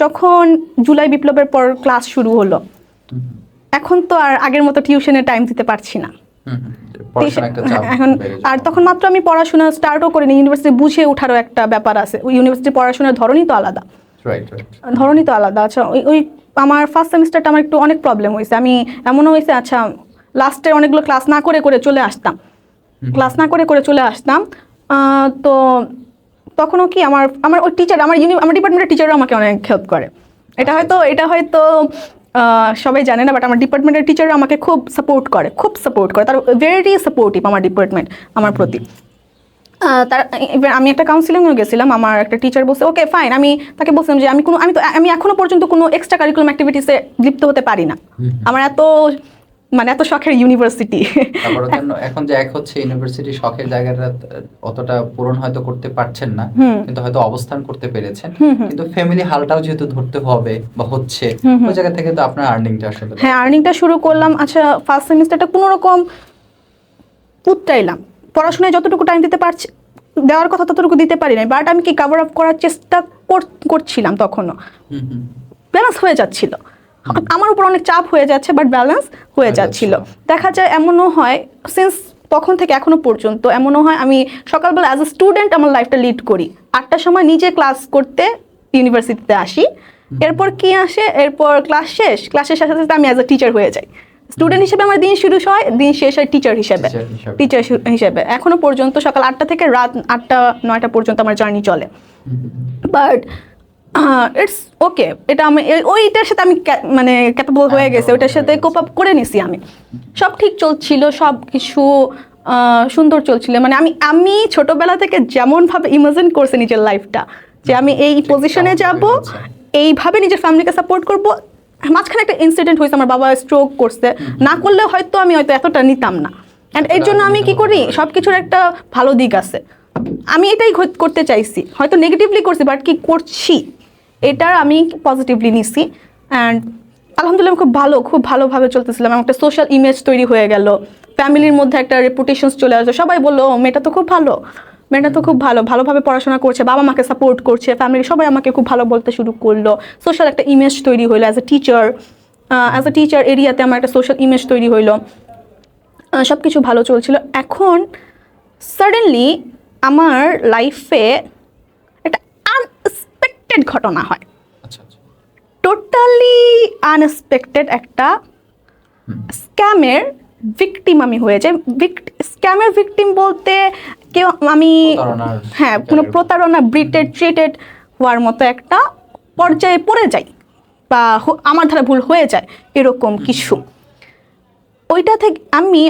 যখন জুলাই বিপ্লবের পর ক্লাস শুরু হলো, এখন তো আর আগের মতো টিউশনে টাইম দিতে পারছি না এখন। আর তখন মাত্র আমি পড়াশোনা স্টার্টও করিনি, ইউনিভার্সিটি বুঝে ওঠারও একটা ব্যাপার আছে। ওই ইউনিভার্সিটি পড়াশোনার ধরনই তো আলাদা। আচ্ছা, ওই আমার ফার্স্ট সেমিস্টারটা আমার একটু অনেক প্রবলেম হয়েছে। আমি এমনও হয়েছে, আচ্ছা লাস্টে অনেকগুলো ক্লাস না করে চলে আসতাম। তো তখনও কি আমার ওই টিচার, আমার ডিপার্টমেন্টের টিচাররা আমাকে অনেক হেল্প করে। এটা হয়তো সবাই জানে না, বাট আমার ডিপার্টমেন্টের টিচাররা আমাকে খুব সাপোর্ট করে। তার ভেরি সাপোর্টিভ আমার ডিপার্টমেন্ট আমার প্রতি। তার এবার আমি একটা কাউন্সিলিংয়ে গেছিলাম, আমার একটা টিচার বলছে ওকে ফাইন, আমি তাকে বলছিলাম যে আমি এখনো পর্যন্ত কোনো এক্সট্রা কারিকুলাম অ্যাক্টিভিটিসে লিপ্ত হতে পারি না, আমার এত শখের ইউনিভার্সিটি। তারপরে এখন যে এক হচ্ছে ইউনিভার্সিটি শখের জায়গাটা অতটা পূরণ হয়তো করতে পারছেন না, কিন্তু হয়তো অবস্থান করতে পেরেছেন, কিন্তু ফ্যামিলি হালটাও যেহেতু ধরতে হবে বা হচ্ছে, ওই জায়গা থেকে তো আপনার আর্নিংটা আসলে। হ্যাঁ, আর্নিংটা শুরু করলাম। আচ্ছা, ফার্স্ট সেমিস্টারটা কোনো রকম উতরাইলাম, পড়াশোনায় যতটুকু টাইম দিতে পারছি, দেওয়ার কথা ততটুকু দিতে পারি নাই, বাট আমি কি কভার আপ করার চেষ্টা করছিলাম। তখনও ব্যালেন্স হয়ে যাচ্ছিল, আমার উপর অনেক চাপ হয়ে যাচ্ছে বাট ব্যালেন্স হয়ে যাচ্ছিল। দেখা যায় এমনও হয় সিন্স তখন থেকে এখনো পর্যন্ত এমনও হয় আমি সকালবেলা অ্যাজ এ স্টুডেন্ট আমার লাইফটা লিড করি, 8টার সময় নিজে ক্লাস করতে ইউনিভার্সিটিতে আসি, এরপর কি আসে, এরপর ক্লাসের সাথে সাথে আমি অ্যাজ এ টিচার হয়ে যাই। স্টুডেন্ট হিসেবে আমার দিন শুরু হয়, দিন শেষ হয় টিচার হিসেবে। এখনো পর্যন্ত সকাল 8টা থেকে রাত 8টা-9টা পর্যন্ত আমার জার্নি চলে। বাট ইটস ওকে, এটা আমি ওইটার সাথে আমি ক্যাপেবল হয়ে গেছে, ওইটার সাথে কোপ আপ করে নিছি। আমি সব ঠিক চলছিল, সব কিছু সুন্দর চলছিল। আমি ছোটবেলা থেকে যেমনভাবে ইমাজিন করছি নিজের লাইফটা, যে আমি এই পজিশনে যাব, এইভাবে নিজের ফ্যামিলিকে সাপোর্ট করব, মাঝখানে একটা ইনসিডেন্ট হয়েছে, আমার বাবা স্ট্রোক করছে, না করলে হয়তো আমি এতটা নিতাম না। অ্যান্ড এর জন্য আমি কি করি, সব কিছুর একটা ভালো দিক আছে, আমি এটাই করতে চাইছি, হয়তো নেগেটিভলি করছি বাট কি করছি এটার আমি পজিটিভলি নিছি। অ্যান্ড আলহামদুলিল্লাহ খুব ভালোভাবে চলতেছিলাম। আমার একটা সোশ্যাল ইমেজ তৈরি হয়ে গেল, ফ্যামিলির মধ্যে একটা রেপুটেশনস চলে আসলো, সবাই বললো মেয়েটা তো খুব ভালোভাবে পড়াশোনা করছে, বাবা মাকে সাপোর্ট করছে, ফ্যামিলির সবাই আমাকে খুব ভালো বলতে শুরু করলো, সোশ্যাল একটা ইমেজ তৈরি হইলো অ্যাজ এ টিচার এরিয়াতে আমার একটা সোশ্যাল ইমেজ তৈরি হইলো, সব কিছু ভালো চলছিল। এখন সাডেনলি আমার লাইফে একটা আনএক্সপেক্টেড ঘটনা হয়, টোটালি আনএক্সপেক্টেড একটা স্ক্যামের ভিকটিম আমি হয়ে যাই। স্ক্যামের ভিকটিম বলতে কেউ কোনো প্রতারণা ট্রিটেড হওয়ার মতো একটা পর্যায়ে পড়ে যাই, বা আমার দ্বারা ভুল হয়ে যায় এরকম কিছু। ওইটা থেকে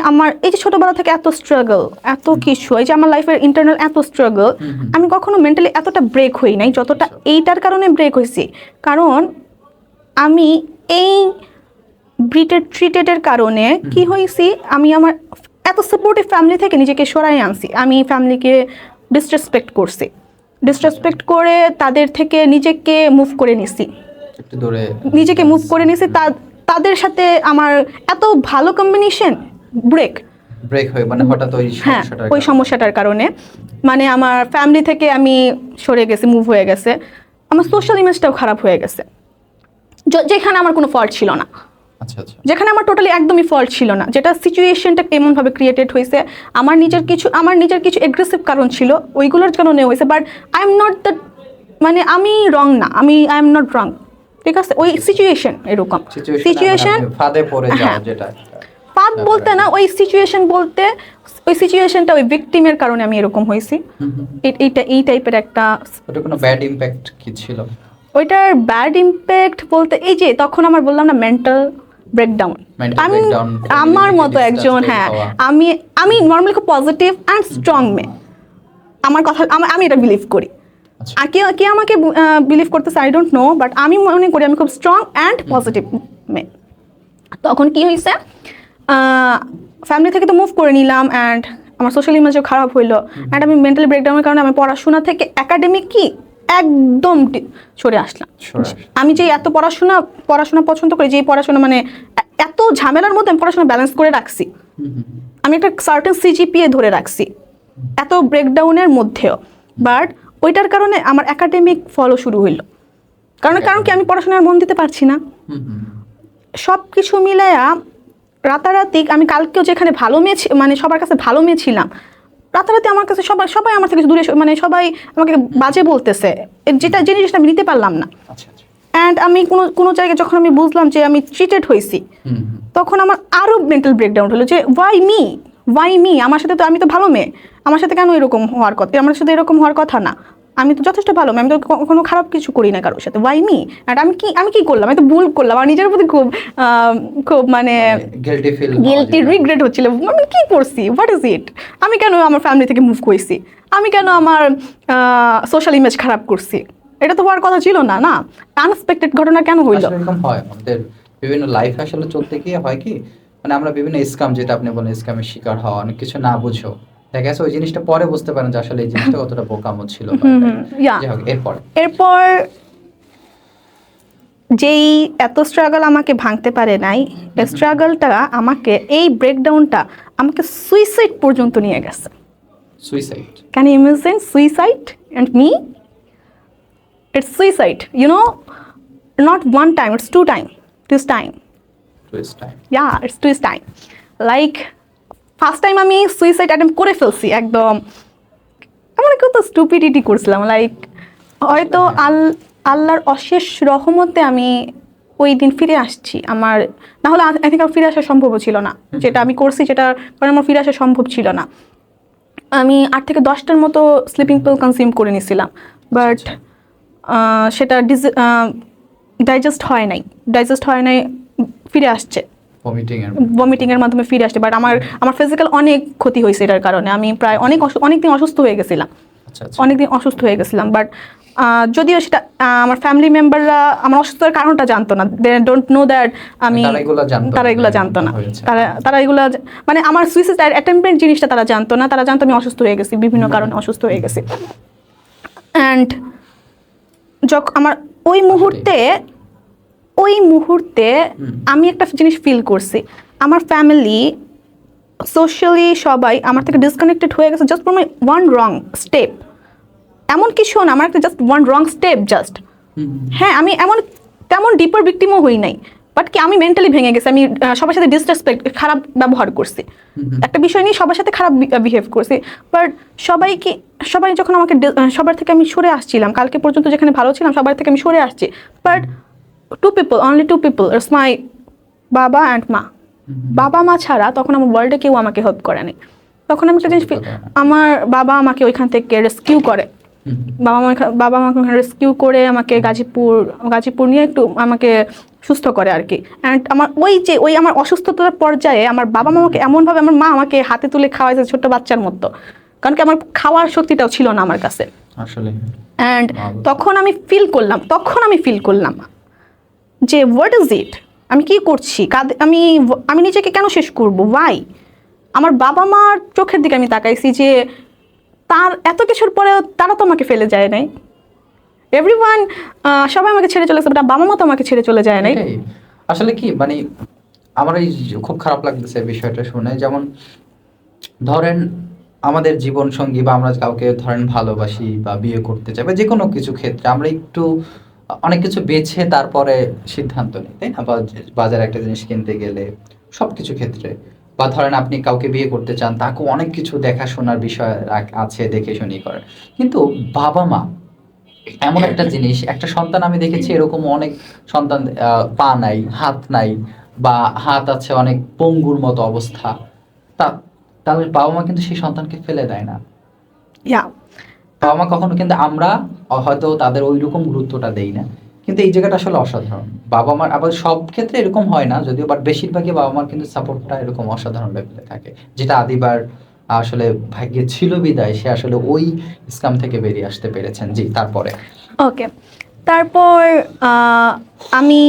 আমার এই যে ছোটবেলা থেকে এত স্ট্রাগল, এত কিছু, এই যে আমার লাইফের ইন্টারনাল এত স্ট্রাগল, আমি কখনো মেন্টালি এতটা ব্রেক হই নাই যতটা এইটার কারণে ব্রেক হয়েছি। কারণ আমি এই ট্রিটেডের কারণে কি হয়েছি, আমি আমার এত সাপোর্টিভ ফ্যামিলি থেকে নিজেকে সরাই আনছি, আমি ফ্যামিলিকে ডিসরেসপেক্ট করে তাদের থেকে নিজেকে মুভ করে নিছি, তাদের সাথে আমার এত ভালো কম্বিনেশন ব্রেক হয়, হঠাৎ ওই সমস্যাটার কারণে আমার ফ্যামিলি থেকে আমি সরে গেছি, মুভ হয়ে গেছে, আমার সোশ্যাল ইমেজটাও খারাপ হয়ে গেছে, যেখানে আমার কোনো ফল্ট ছিল না। যেখানে আমার টোটালি একদমই ফল্ট ছিল না, যেটা সিচুয়েশনটা এমনভাবে ক্রিয়েটেড হয়েছে, আমার নিজের কিছু এগ্রেসিভ কারণ ছিল, ওইগুলোর কারণে হয়েছে। But I am not the আমি রং না, আই এম নট রং, ঠিক আছে? ওই সিচুয়েশন এরকম সিচুয়েশন ফাঁদ বলতে না, ওই সিচুয়েশনটা ওই ভিকটিমের কারণে আমি এরকম হয়েছি। এই টাইপের একটা ব্যাড ইমপ্যাক্ট কি ছিল? ওইটার ব্যাড ইমপ্যাক্ট বলতে এই যে তখন আমার বললাম না মেন্টাল ব্রেকডাউন, আমার মতো একজন, হ্যাঁ আমি নর্মালি খুব পজিটিভ অ্যান্ড স্ট্রং মেয়ে, আমার কথা আমি এটা বিলিভ করি। আর কে আমাকে বিলিভ করতেছে আই ডোন্ট নো, বাট আমি মনে করি আমি খুব স্ট্রং অ্যান্ড পজিটিভ মেয়ে। তখন কি হয়েছে, ফ্যামিলি থেকে তো মুভ করে নিলাম, অ্যান্ড আমার সোশ্যাল ইমেজও খারাপ হইলো, অ্যান্ড আমি মেন্টালি ব্রেকডাউনের কারণে আমি পড়াশোনা থেকে একাডেমিক একদম সরে আসলাম। আমি যে এত পড়াশোনা পছন্দ করি, যে পড়াশোনা এত ঝামেলার মধ্যে আমি পড়াশোনা ব্যালেন্স করে রাখছি, আমি একটা সার্টেন সিজিপিএ ধরে রাখছি এত ব্রেকডাউনের মধ্যেও। বাট ওইটার কারণে আমার একাডেমিক ফলও শুরু হইলো, কারণ কি আমি পড়াশোনার মন দিতে পারছি না। সব কিছু মিলাইয়া রাতারাতি আমি কালকেও যেখানে ভালো মেয়ে সবার কাছে ভালো মেয়ে ছিলাম, রাতারাতি আমার কাছে সবাই আমার থেকে দূরে, সবাই আমাকে বাজে বলতেছে, যে জিনিসটা আমি নিতে পারলাম না। অ্যান্ড আমি কোনো জায়গায় যখন আমি বুঝলাম যে আমি ট্রিটেড হয়েছি, তখন আমার আরও মেন্টাল ব্রেকডাউন হলো যে ওয়াই মি, আমার সাথে তো আমি তো ভালো মেয়ে, আমার সাথে কেন এরকম হওয়ার কথা, আমার সাথে এরকম হওয়ার কথা না। আমি তো যথেষ্ট ভালো, আমি তো কোনো খারাপ কিছু করি না কারোর সাথে, ওয়াই মি? অ্যান্ড আমি কি করলাম? আমি তো ভুল করলাম, আর নিজের প্রতি খুব মানে গিল্টি রিগ্রেট হচ্ছিল, আমি কি করছি, হোয়াট ইজ ইট? আমি কেন আমার ফ্যামিলি থেকে মুভ করছি? আমি কেন আমার সোশ্যাল ইমেজ খারাপ করছি? এটা তো হওয়ার কথা ছিল না, না? আনএক্সপেক্টেড ঘটনা কেন হইলো? এরকম হয় আমাদের বিভিন্ন লাইফে, আসলে চলতে গিয়ে হয় কি, মানে আমরা বিভিন্ন স্ক্যাম, যেটা আপনি বলেন স্ক্যামের শিকার হওয়া, অনেক কিছু না বুঝো দেখা গেছে ওই জিনিসটা পরে বুঝতে পারেন যে আসলে এই জিনিসটা কতটা বোকামো ছিল। এরপর যেই এত স্ট্রাগল আমাকে ভাঙতে পারে নাই, স্ট্রাগলটা আমাকে, এই ব্রেকডাউনটা আমাকে সুইসাইড পর্যন্ত নিয়ে গেছে। Suicide, can you imagine suicide and me? It's suicide, you know, not one time, it's two time. Yeah, it's twist time. Like first time আমি সুইসাইড অ্যাটেম্প করে ফেলছি একদম, এমন কত স্টুপিডিটি করছিলাম। লাইক হয়তো আল্লাহর অশেষ রহমতে আমি ওই দিন ফিরে আসছি। আমার না হলে আই থিঙ্ক ফিরে আসা সম্ভব ছিল না, যেটা আমি করছি যেটা কারণ আমার ফিরে আসা সম্ভব ছিল না। আমি 8 থেকে 10টার মতো স্লিপিং পিল কনজিউম করে নিয়েছিলাম, বাট সেটা ডাইজেস্ট হয় নাই, ফিরে আসছে ভমিটিংয়ের মাধ্যমে ফিরে আসছে। বাট আমার ফিজিক্যাল অনেক ক্ষতি হয়েছে এটার কারণে। আমি প্রায় অনেকদিন অসুস্থ হয়ে গেছিলাম, বাট যদিও সেটা আমার ফ্যামিলি মেম্বাররা আমার অসুস্থতার কারণটা জানতো না, দে ডোন্ট নো দ্যাট আমি, তারা এগুলো জানতো না, তারা এগুলো মানে আমার সুইসাইড অ্যাটেম্পের জিনিসটা তারা জানতো না। তারা জানতো আমি অসুস্থ হয়ে গেছি, বিভিন্ন কারণে অসুস্থ হয়ে গেছি। অ্যান্ড যখন আমার ওই মুহূর্তে আমি একটা জিনিস ফিল করছি, আমার ফ্যামিলি সোশ্যালি সবাই আমার থেকে ডিসকানেক্টেড হয়ে গেছে just for my one wrong step. এমন কিছু না, আমার একটা জাস্ট ওয়ান রং স্টেপ জাস্ট। হ্যাঁ, আমি তেমন ডিপার ভিক্টিমও হই নাই, বাট কি আমি মেন্টালি ভেঙে গেছি। আমি সবার সাথে ডিসরেসপেক্ট, খারাপ ব্যবহার করছি, একটা বিষয় নিয়ে সবার সাথে খারাপ বিহেভ করছি। বাট সবাই যখন আমাকে সবার থেকে আমি সরে আসছিলাম, কালকে পর্যন্ত যেখানে ভালো ছিলাম সবার থেকে আমি সরে আসছি, but only two people, it's my বাবা অ্যান্ড মা। বাবা মা ছাড়া তখন আমার ওয়ার্ল্ডে কেউ আমাকে হেল্প করে নাই। তখন আমি একটা জিনিস, আমার বাবা আমাকে ওইখান থেকে রেস্কিউ করে, বাবা আমাকে ওখানে রেস্কিউ করে আমাকে গাজীপুর নিয়ে একটু আমাকে সুস্থ করে আর কি। অ্যান্ড আমার আমার অসুস্থতার পর্যায়ে আমার বাবা মা আমাকে এমনভাবে, আমার মা আমাকে হাতে তুলে খাওয়াইছে ছোট্ট বাচ্চার মতো, কারণ কি আমার খাওয়ার শক্তিটাও ছিল না আমার কাছে আসলে। অ্যান্ড তখন আমি ফিল করলাম যে হোয়াট ইজ ইট, আমি কি করছি, আমি নিজেকে কেন শেষ করব, ওয়াই? আমার বাবা মার চোখের দিকে আমি তাকাইছি যে তার এত কিছুর পরে তারা তো আমাকে ফেলে যায় নাই, এভরিওয়ান সবাই আমাকে ছেড়ে চলে গেছে, বাট বাবা মা তো আমাকে ছেড়ে চলে যায় নাই। আসলে কি মানে আমার এই খুব খারাপ লাগতেছে বিষয়টা শুনে। যেমন ধরেন আমাদের জীবন সঙ্গী বা আমরা কাউকে ধরেন ভালোবাসি বা বিয়ে করতে চাই বা যে কোনো কিছু ক্ষেত্রে আমরা একটু অনেক কিছু বেছে তারপরে সিদ্ধান্ত নিই, তাই না? বা বাজারে একটা জিনিস কিনতে গেলে সব কিছু ক্ষেত্রে, বা ধরেন আপনি কাউকে বিয়ে করতে চান, তাকে অনেক কিছু দেখাশোনার বিষয় আছে, দেখে শুনি করেন। কিন্তু বাবা মা এমন একটা জিনিস, একটা সন্তান আমি দেখেছি এরকম অনেক সন্তান পা নাই, হাত নাই, বা হাত আছে অনেক পঙ্গুর মতো অবস্থা, তাহলে বাবা মা কিন্তু সেই সন্তানকে ফেলে দেয় না। বাবা মা কখনো, কিন্তু আমরা হয়তো তাদের ওই রকম গুরুত্বটা দেই না, কিন্তু এই জায়গাটা আসলে অসাধারণ। বাবা মার আবার সব ক্ষেত্রে এরকম হয় না যদিও, বাট বেশিরভাগই বাবা মার কিন্তু সাপোর্টটা এরকম অসাধারণ লেভেলে থাকে, যেটা আদিবার আসলে ভাগ্যে ছিল বিদায় সে আসলে ওই স্ক্যাম থেকে বেরিয়ে আসতে পেরেছেন। জি, তারপর আমি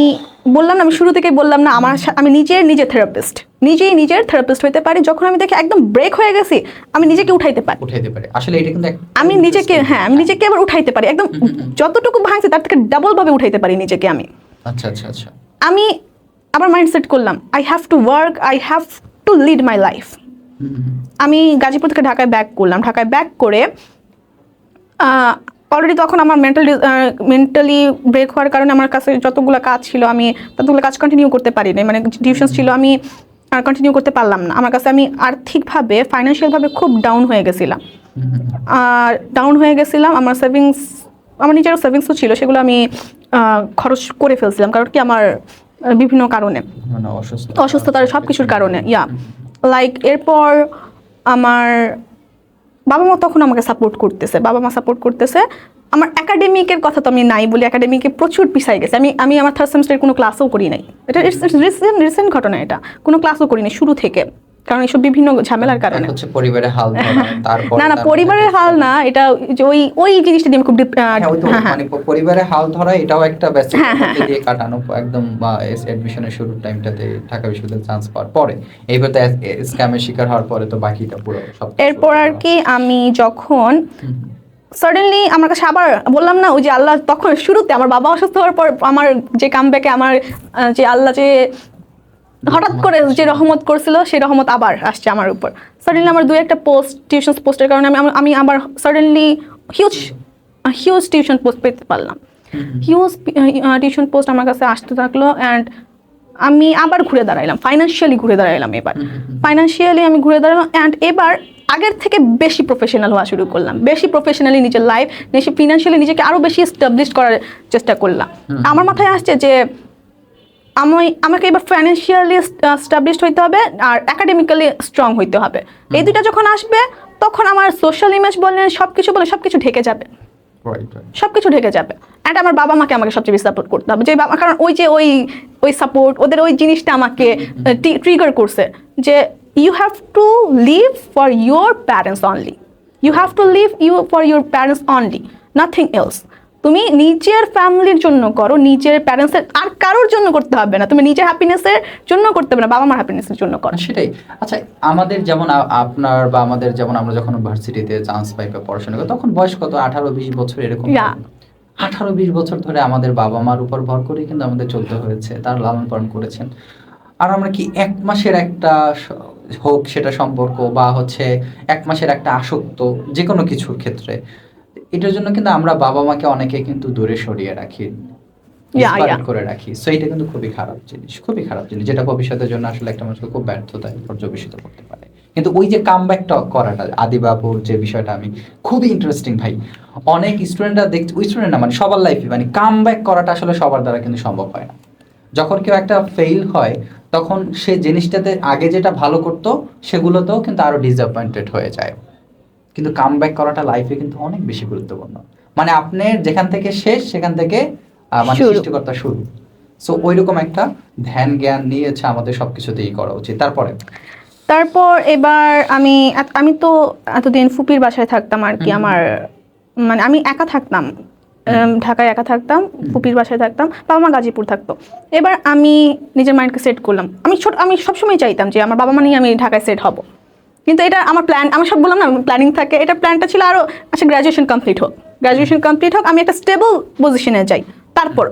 বললাম না, আমি শুরু থেকেই বললাম না, আমি নিজের থেরাপিস্ট হইতে পারি। যখন আমি দেখি একদম ব্রেক হয়ে গেছি, আমি নিজেকে উঠাইতে পারি আসলে এটা কিন্তু আমি নিজেকে আবার উঠাইতে পারি, একদম যতটুকু ভাঙছি তার থেকে ডাবল ভাবে উঠাইতে পারি নিজেকে আমি। আচ্ছা, আমি আবার মাইন্ডসেট করলাম, I have to work, I have to lead my life. আমি গাজীপুর থেকে ঢাকায় ব্যাক করলাম। ঢাকায় ব্যাক করে অলরেডি তখন আমার মেন্টালি ব্রেক হওয়ার কারণে আমার কাছে যতগুলো কাজ ছিল আমি ততগুলো কাজ কন্টিনিউ করতে পারি নাই, মানে টিউশনস ছিল আমি আর কন্টিনিউ করতে পারলাম না। আমার কাছে আমি আর্থিকভাবে, ফাইন্যান্সিয়ালভাবে খুব ডাউন হয়ে গেছিলাম। আমার নিজেরও সেভিংসও ছিল, সেগুলো আমি খরচ করে ফেলছিলাম, কারণ কি আমার বিভিন্ন কারণে, অসুস্থতার সব কিছুর কারণে। লাইক এরপর আমার বাবা মা তখন আমাকে সাপোর্ট করতেছে, আমার একাডেমিকের কথা তো আমি নাই বলি, একাডেমিকে প্রচুর পিছাই গেছে। আমি আমার থার্ড সেমিস্টারের কোনো ক্লাসও করি নাই, এটা রিসেন্ট ঘটনা, এটা কোনো ক্লাসও করি নাই শুরু থেকে, কারণ এইসব বিভিন্ন ঝামেলার কারণে। হচ্ছে পরিবারের হাল ধরা, তারপর না পরিবারের হাল না, এটা যে ওই জিনিসটা দিয়ে আমি খুব মানে পরিবারের হাল ধরা, এটাও একটা বেসিক দিয়ে কাটানো একদম এডমিশনের শুরুর টাইমটাতে ঢাকা বিশ্ববিদ্যালয়ে চান্স পাওয়ার পরে, এইভাবে স্ক্যামের শিকার হওয়ার পরে তো বাকিটা পুরো সব। এরপর আর কি আমি যখন সাডেনলি আমার কাছে আবার বললাম না ওই যে আল্লাহ, তখন শুরুতে আমার বাবা অসুস্থ হওয়ার পর আমার যে কামব্যাকে আমার যে আল্লাহ যে হঠাৎ করে যে রহমত করছিল, সেই রহমত আবার আসছে আমার উপর। সাডেনলি আমার 2-1টা পোস্ট, টিউশন পোস্টের কারণে আমি আবার সাডেনলি হিউজ টিউশন পোস্ট পেতে পারলাম। হিউজ টিউশন পোস্ট আমার কাছে আসতে থাকলো, অ্যান্ড আমি আবার ঘুরে দাঁড়াইলাম, ফাইন্যান্সিয়ালি ঘুরে দাঁড়াইলাম। এবার ফাইন্যান্সিয়ালি আমি ঘুরে দাঁড়ালাম, অ্যান্ড এবার আগের থেকে বেশি প্রফেশনাল হওয়া শুরু করলাম, বেশি প্রফেশনালি নিজের লাইফ, ফিনান্সিয়ালি নিজেকে আরও বেশি এস্টাবলিশ করার চেষ্টা করলাম। আমার মাথায় আসছে যে আমাকে এবার ফাইন্যান্সিয়ালি এস্টাবলিশড হইতে হবে আর একাডেমিক্যালি স্ট্রং হইতে হবে। এই দুইটা যখন আসবে তখন আমার সোশ্যাল ইমেজ বলেন, সব কিছু ঢেকে যাবে, সব কিছু ঢেকে যাবে। অ্যান্ড আমার বাবা মাকে আমাকে সবচেয়ে বেশি সাপোর্ট করতে হবে, যে কারণ ওই সাপোর্ট, ওদের ওই জিনিসটা আমাকে ট্রিগার করছে যে you have to live for your parents only, you have to live for your parents only, nothing else. তুমি নিজের ফ্যামিলির জন্য করো, নিজের প্যারেন্টসের, আর কারোর জন্য করতে হবে না। তুমি নিজের হ্যাপিনেসের জন্য করতে হবে না, বাবা মার হ্যাপিনেসের জন্য করো। সেটাই। আচ্ছা, আমাদের যেমন আপনার বা আমাদের যেমন আমরা যখন ভার্সিটিতে চান্স পাই বা পড়াশোনা করি, তখন বয়স কত, 18-20 বছর এরকম। 18-20 বছর ধরে আমাদের বাবা মার উপর ভর করে কিন্তু আমাদের চলতে হয়েছে, তার লালন পালন করেছেন। আর আমরা কি 1 মাসের একটা হোক সেটা সম্পর্ক বা হচ্ছে 1 মাসের একটা আসক্ত যে কোনো কিছুর ক্ষেত্রে, এটার জন্য কিন্তু আমরা বাবা মাকে অনেকে কিন্তু দূরে সরিয়ে রাখি, করে রাখি। সো এটা কিন্তু খুবই খারাপ জিনিস, যেটা ভবিষ্যতের জন্য আসলে একটা মানুষকে খুব ব্যর্থতায় পর্যবেসিত করতে পারে। কিন্তু ওই যে কামব্যাকটা করাটা, আদিবাবুর যে বিষয়টা আমি খুবই ইন্টারেস্টিং ভাই। অনেক স্টুডেন্টরা দেখছি, ওই স্টুডেন্ট না মানে সবার লাইফে, মানে কামব্যাক করাটা আসলে সবার দ্বারা কিন্তু সম্ভব হয় না। যখন কেউ একটা ফেইল হয় তখন সে জিনিসটাতে আগে যেটা ভালো করতো সেগুলোতেও কিন্তু আরো ডিসঅ্যাপয়েন্টেড হয়ে যায়। কিন্তু কামব্যাক করাটা লাইফে কিন্তু অনেক বেশি গুরুত্বপূর্ণ। মানে আপনার যেখান থেকে শেষ সেখান থেকে মানে সৃষ্টিকর্তা শুরু। সো ওইরকম একটা ধ্যান জ্ঞান নিয়েছে আমাদের সবকিছুতেই করা উচিত। তারপর এবার আমি তো এতদিন ফুপির বাসায় থাকতাম আর কি, আমার মানে আমি একা থাকতাম, ঢাকায় একা থাকতাম, ফুপির বাসায় থাকতাম, বাবা মা গাজীপুর থাকতো। এবার আমি নিজের মাইন্ডকে সেট করলাম, আমি সবসময় চাইতাম যে আমার বাবা মা নিয়ে আমি ঢাকায় সেট হব। কিন্তু এটা আমার প্ল্যান, আমার সব বললাম না প্ল্যানিং থাকে, এটা প্ল্যানটা ছিল আরও আচ্ছা গ্র্যাজুয়েশন কমপ্লিট হোক, আমি একটা স্টেবল পজিশনে যাই। তারপর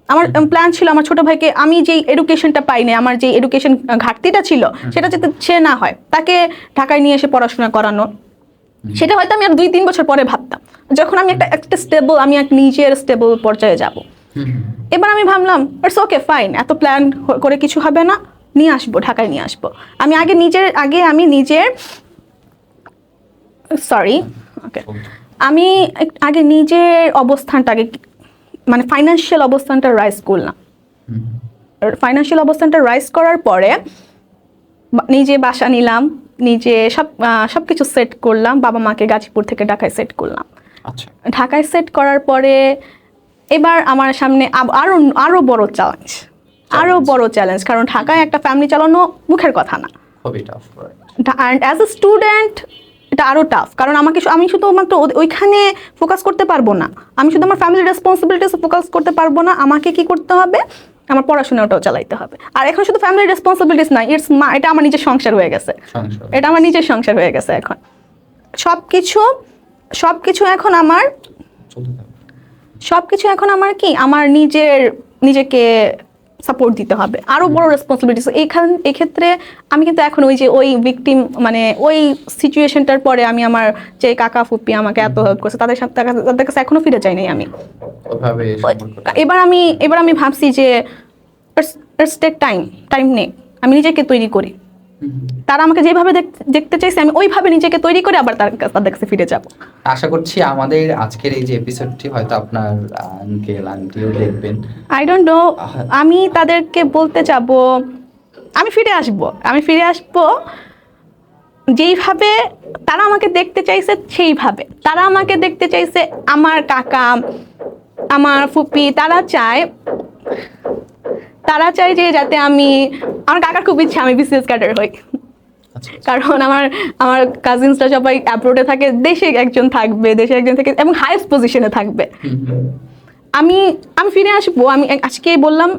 আমার প্ল্যান ছিল আমার ছোটো ভাইকে, আমি যেই এডুকেশনটা পাইনি, আমার যে এডুকেশন ঘাটতিটা ছিল সেটা যাতে সে না হয়, তাকে ঢাকায় নিয়ে এসে পড়াশোনা করানো, সেটা হয়তো আমি আর 2-3 বছর পরে ভাবতাম, যখন আমি একটা স্টেবল, আমি এক নিজের স্টেবল পর্যায়ে যাব। এবার আমি ভাবলাম ইটস ওকে ফাইন, এত প্ল্যান করে কিছু হবে না, নিয়ে আসবো, ঢাকায় নিয়ে আসবো। আমি আগে নিজের অবস্থানটা মানে ফাইন্যান্সিয়াল অবস্থানটা রাইজ করলাম। ফাইন্যান্সিয়াল অবস্থানটা রাইজ করার পরে নিজে বাসা নিলাম, নিজে সব কিছু সেট করলাম, বাবা মাকে গাজীপুর থেকে ঢাকায় সেট করলাম। আচ্ছা, ঢাকায় সেট করার পরে এবার আমার সামনে আরো বড় চ্যালেঞ্জ, কারণ ঢাকায় একটা ফ্যামিলি চালানো মুখের কথা না, খুবই tough. And as a student এটা আরও টাফ, কারণ আমি শুধুমাত্র ওইখানে ফোকাস করতে পারবো না, আমি শুধু আমার ফ্যামিলির রেসপন্সিবিলিটিসে ফোকাস করতে পারবো না, আমাকে কি করতে হবে, আমার পড়াশোনাটাও চালাইতে হবে। আর এখন শুধু ফ্যামিলির রেসপন্সিবিলিটিস না, এটা আমার নিজের সংসার হয়ে গেছে, এখন সবকিছু এখন আমার কি, আমার নিজেকে সাপোর্ট দিতে হবে, আরো বড় রেসপন্সিবিলিটিস। এক্ষেত্রে আমি কিন্তু এখন ওই ভিকটিম, মানে ওই সিচুয়েশনটার পরে আমি আমার যে কাকা ফুপি আমাকে এত হেল্প করছে তাদের কাছে এখনো ফিরে যাই নাই আমি। এবার আমি ভাবছি যে ইটস টেক টাইম নে, আমি নিজেকে তৈরি করি, তারা আমাকে যেভাবে দেখতে চাইছে আমি ওইভাবে নিজেকে তৈরি করে আবার তাদের কাছে ফিরে যাব। আশা করছি আমাদের আজকের এই যে এপিসোডটি হয়তো আপনার আঙ্কেল আন্টিও দেখবেন, আই ডোন্ট নো, আমি তাদেরকে বলতে যাব আমি ফিরে আসবো যেইভাবে তারা আমাকে দেখতে চাইছে সেইভাবে, তারা আমাকে দেখতে চাইছে, আমার কাকা আমার ফুপি তারা চায় যে যাতে আমার কাকার খুব ইচ্ছা আমি বিসিএস ক্যাডার হই, কারণ আমার কাজিনসরা সবাই অ্যাব্রোডে থাকে, দেশে একজন থাকবে, দেশে একজন থাকে এবং হাইয়েস্ট পজিশনে থাকবে। আমি ফিরে আসবো। আমি আজকে বললাম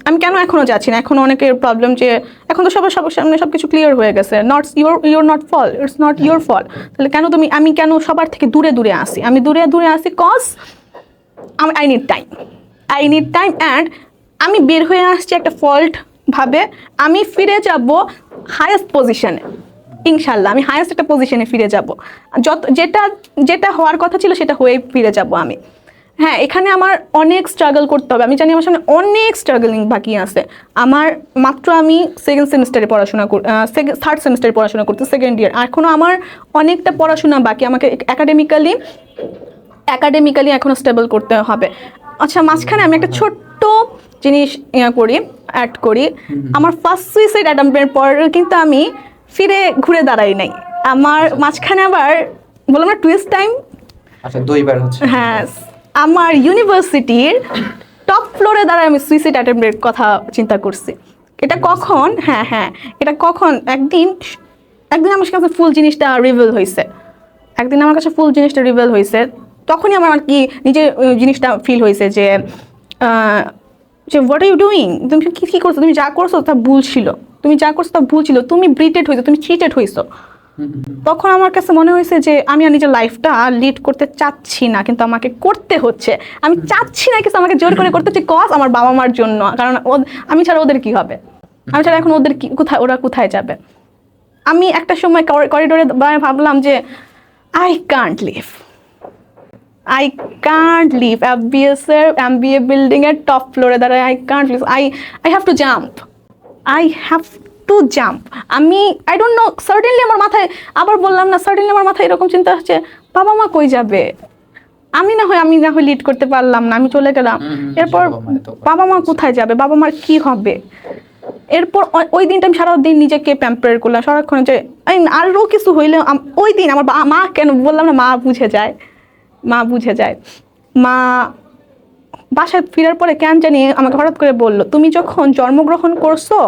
আমি কেন এখনো যাচ্ছি না, এখনো অনেকের প্রবলেম যে এখন তো সবার সামনে সবকিছু ক্লিয়ার হয়ে গেছে, not your not fault, it's not your fault, তাহলে কেন আমি কেন সবার থেকে দূরে আসি, আমি দূরে আসি cause I need time and আমি বের হয়ে আসছি একটা ফল্ট ভাবে, আমি ফিরে যাব হাইয়েস্ট পজিশনে, ইনশাল্লাহ আমি হাইয়েস্ট একটা পজিশনে ফিরে যাব, যেটা হওয়ার কথা ছিল সেটা হয়ে ফিরে যাব আমি। হ্যাঁ, এখানে আমার অনেক স্ট্রাগল করতে হবে, আমি জানি আমার সামনে অনেক স্ট্রাগলিং বাকি আছে। আমি থার্ড সেমিস্টারে পড়াশোনা করতে, সেকেন্ড ইয়ার, এখনও আমার অনেকটা পড়াশোনা বাকি, আমাকে একাডেমিক্যালি এখনও স্টেবল করতে হবে। আচ্ছা, মাঝখানে আমি একটা ছোট্ট জিনিস অ্যাড করি, আমার ফার্স্ট সুইসাইড অ্যাটেম্পের পর কিন্তু আমি ঘুরে দাঁড়াই নাই, আমার মাঝখানে আবার বললাম না টুইস্ট টাইম, আচ্ছা 2বার হচ্ছে, হ্যাঁ, আমার ইউনিভার্সিটির টপ ফ্লোরে দাঁড়ায় আমি সুইসাইড অ্যাটেম্পের কথা চিন্তা করছি। এটা কখন? হ্যাঁ, এটা কখন? একদিন আমার কাছে ফুল জিনিসটা রিভিল হয়েছে, তখনই আমার আর কি নিজের জিনিসটা ফিল হয়েছে যে হোয়াট আর ইউ ডুইং, তুমি কি করছো, তুমি যা করছো তা ভুল ছিল, তুমি ব্রিটেড হয়েছো, তুমি চিটেড হয়েছো। তখন আমার কাছে মনে হয়েছে যে আমি আর নিজের লাইফটা লিড করতে চাচ্ছি না, কিন্তু আমাকে করতে হচ্ছে। আমি চাচ্ছি না কিন্তু আমাকে জোর করে করতে হচ্ছে, কজ আমার বাবা মার জন্য, কারণ আমি ছাড়া ওদের কি হবে, আমি ছাড়া এখন ওরা কোথায় যাবে। আমি একটা সময় করিডোরে ভাবলাম যে I can't live MBA building এর টপ ফ্লোরে দাঁড়ায়, I can't live, I have to jump. I don't know, certainly আমার মাথায় এরকম চিন্তা হচ্ছে, বাবা মা কই যাবে, আমি না হয় লিড করতে পারলাম না, আমি চলে গেলাম, এরপর বাবা মা কোথায় যাবে, বাবা মার কি হবে। এরপর ওই দিনটা আমি সারাদিন নিজেকে প্যাম্পার করলাম সারাক্ষণ, যে আরও কিছু হইলে ওই দিন আমার মা কেন বললাম না, মা বুঝে যায়, মা বাসায় ফেরার পরে কেন জানি আমাকে হঠাৎ করে বললো, তুমি যখন জন্মগ্রহণ করছো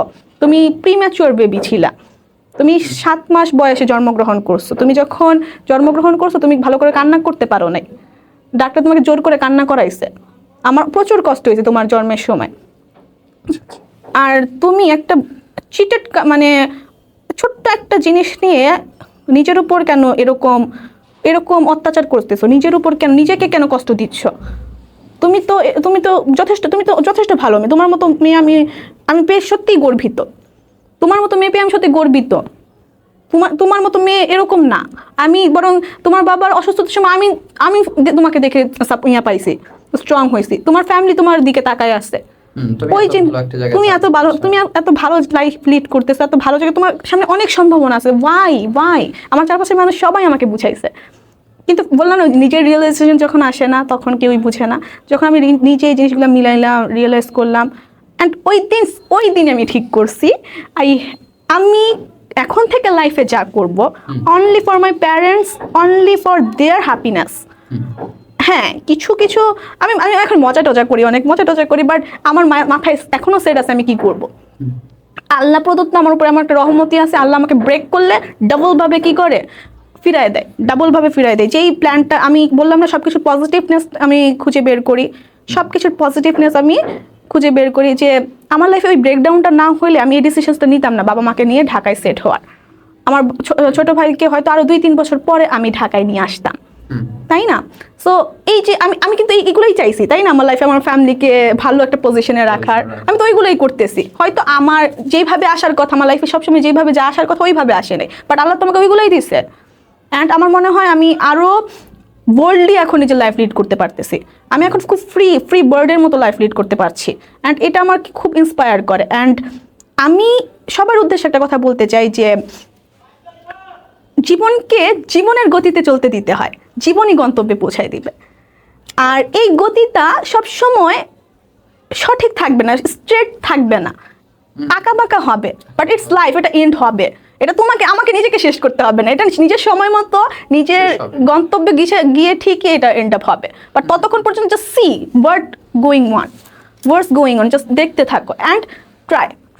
তুমি প্রিম্যাচুয়ার বেবি ছিলা, তুমি 7 মাস বয়সে জন্মগ্রহণ করছো, তুমি যখন জন্মগ্রহণ করছো তুমি ভালো করে কান্না করতে পারো নাই, ডাক্তার তোমাকে জোর করে কান্না করাইছে, আমার প্রচুর কষ্ট হয়েছে তোমার জন্মের সময়, আর তুমি একটা চিটেড ছোট্ট একটা জিনিস নিয়ে নিজের উপর কেন এরকম অত্যাচার করতেছো, নিজেকে কেন কষ্ট দিচ্ছ, তুমি তো যথেষ্ট ভালো মেয়ে, তোমার মতো মেয়ে আমি পেয়ে সত্যিই গর্বিত, তোমার মতো মেয়ে এরকম না, আমি বরং তোমার বাবার অসুস্থতার সময় আমি তোমাকে দেখে পাইছি, স্ট্রং হয়েছি, তোমার ফ্যামিলি তোমার দিকে তাকায় আসছে, তুমি এত ভালো লাইফ লিড করতেছো, এত ভালো জায়গায়, তোমার সামনে অনেক সম্ভাবনা আছে, ওয়াই আমার চারপাশের মানুষ সবাই আমাকে বুঝাইছে, কিন্তু বললাম না, নিজের রিয়েলাইজেশন যখন আসে না তখন কেউই বুঝে না, যখন আমি নিজে এই জিনিসগুলো মিলাইলাম, রিয়েলাইজ করলাম, অ্যান্ড ওই দিন আমি ঠিক করছি আমি এখন থেকে লাইফে যা করব only for my parents, only for their happiness. হ্যাঁ, কিছু আমি এখন মজা টজা করি, বাট আমার মাথায় এখনো সেট আছে আমি কি করব। আল্লাহ প্রদত্ত আমার উপরে আমার একটা রহমতি আছে, আল্লাহ আমাকে ব্রেক করলে ডাবল ভাবে ফিরায় দেয়, যেই প্ল্যানটা আমি বললাম না, সবকিছুর পজিটিভনেস আমি খুঁজে বের করি, যে আমার লাইফে ওই ব্রেকডাউনটা না হলে আমি এই ডিসিশনসটা নিতাম না বাবা মাকে নিয়ে ঢাকায় সেট হওয়ার, আমার ছোট ভাইকে হয়তো আরো 2-3 বছর পরে আমি ঢাকায় নিয়ে আসতাম, তাই না? সো এই যে আমি কিন্তু এইগুলোই চাইছি, তাই না, আমার লাইফে আমার ফ্যামিলিকে ভালো একটা পজিশনে রাখার, আমি তো ওইগুলোই করতেছি, হয়তো আমার যেইভাবে আসার কথা, আমার লাইফে সবসময় যেইভাবে যা আসার কথা ওইভাবে আসে নাই, বাট আল্লাহ তোমাকে ওইগুলোই দিচ্ছে, অ্যান্ড আমার মনে হয় আমি আরও বোল্ডলি এখন নিজের লাইফ লিড করতে পারতেছি, আমি এখন খুব ফ্রি বার্ডের মতো লাইফ লিড করতে পারছি, অ্যান্ড এটা আমার খুব ইন্সপায়ার করে। অ্যান্ড আমি সবার উদ্দেশ্যে একটা কথা বলতে চাই যে জীবনকে জীবনের গতিতে চলতে দিতে হয়, জীবনই গন্তব্যে পৌঁছায় দিবে, আর এই গতিটা সবসময় সঠিক থাকবে না, স্ট্রেট থাকবে না, আঁকা বাঁকা হবে, বাট ইটস লাইফ, এটা এন্ড হবে, এটা তোমাকে আমাকে নিজেকে শেষ করতে হবে না, এটা নিজের সময় মতো নিজের গন্তব্যে গিয়ে ঠিকই এটা এন্ড আপ হবে। বাট ততক্ষণ পর্যন্ত just see what's going on, just দেখতে থাকো and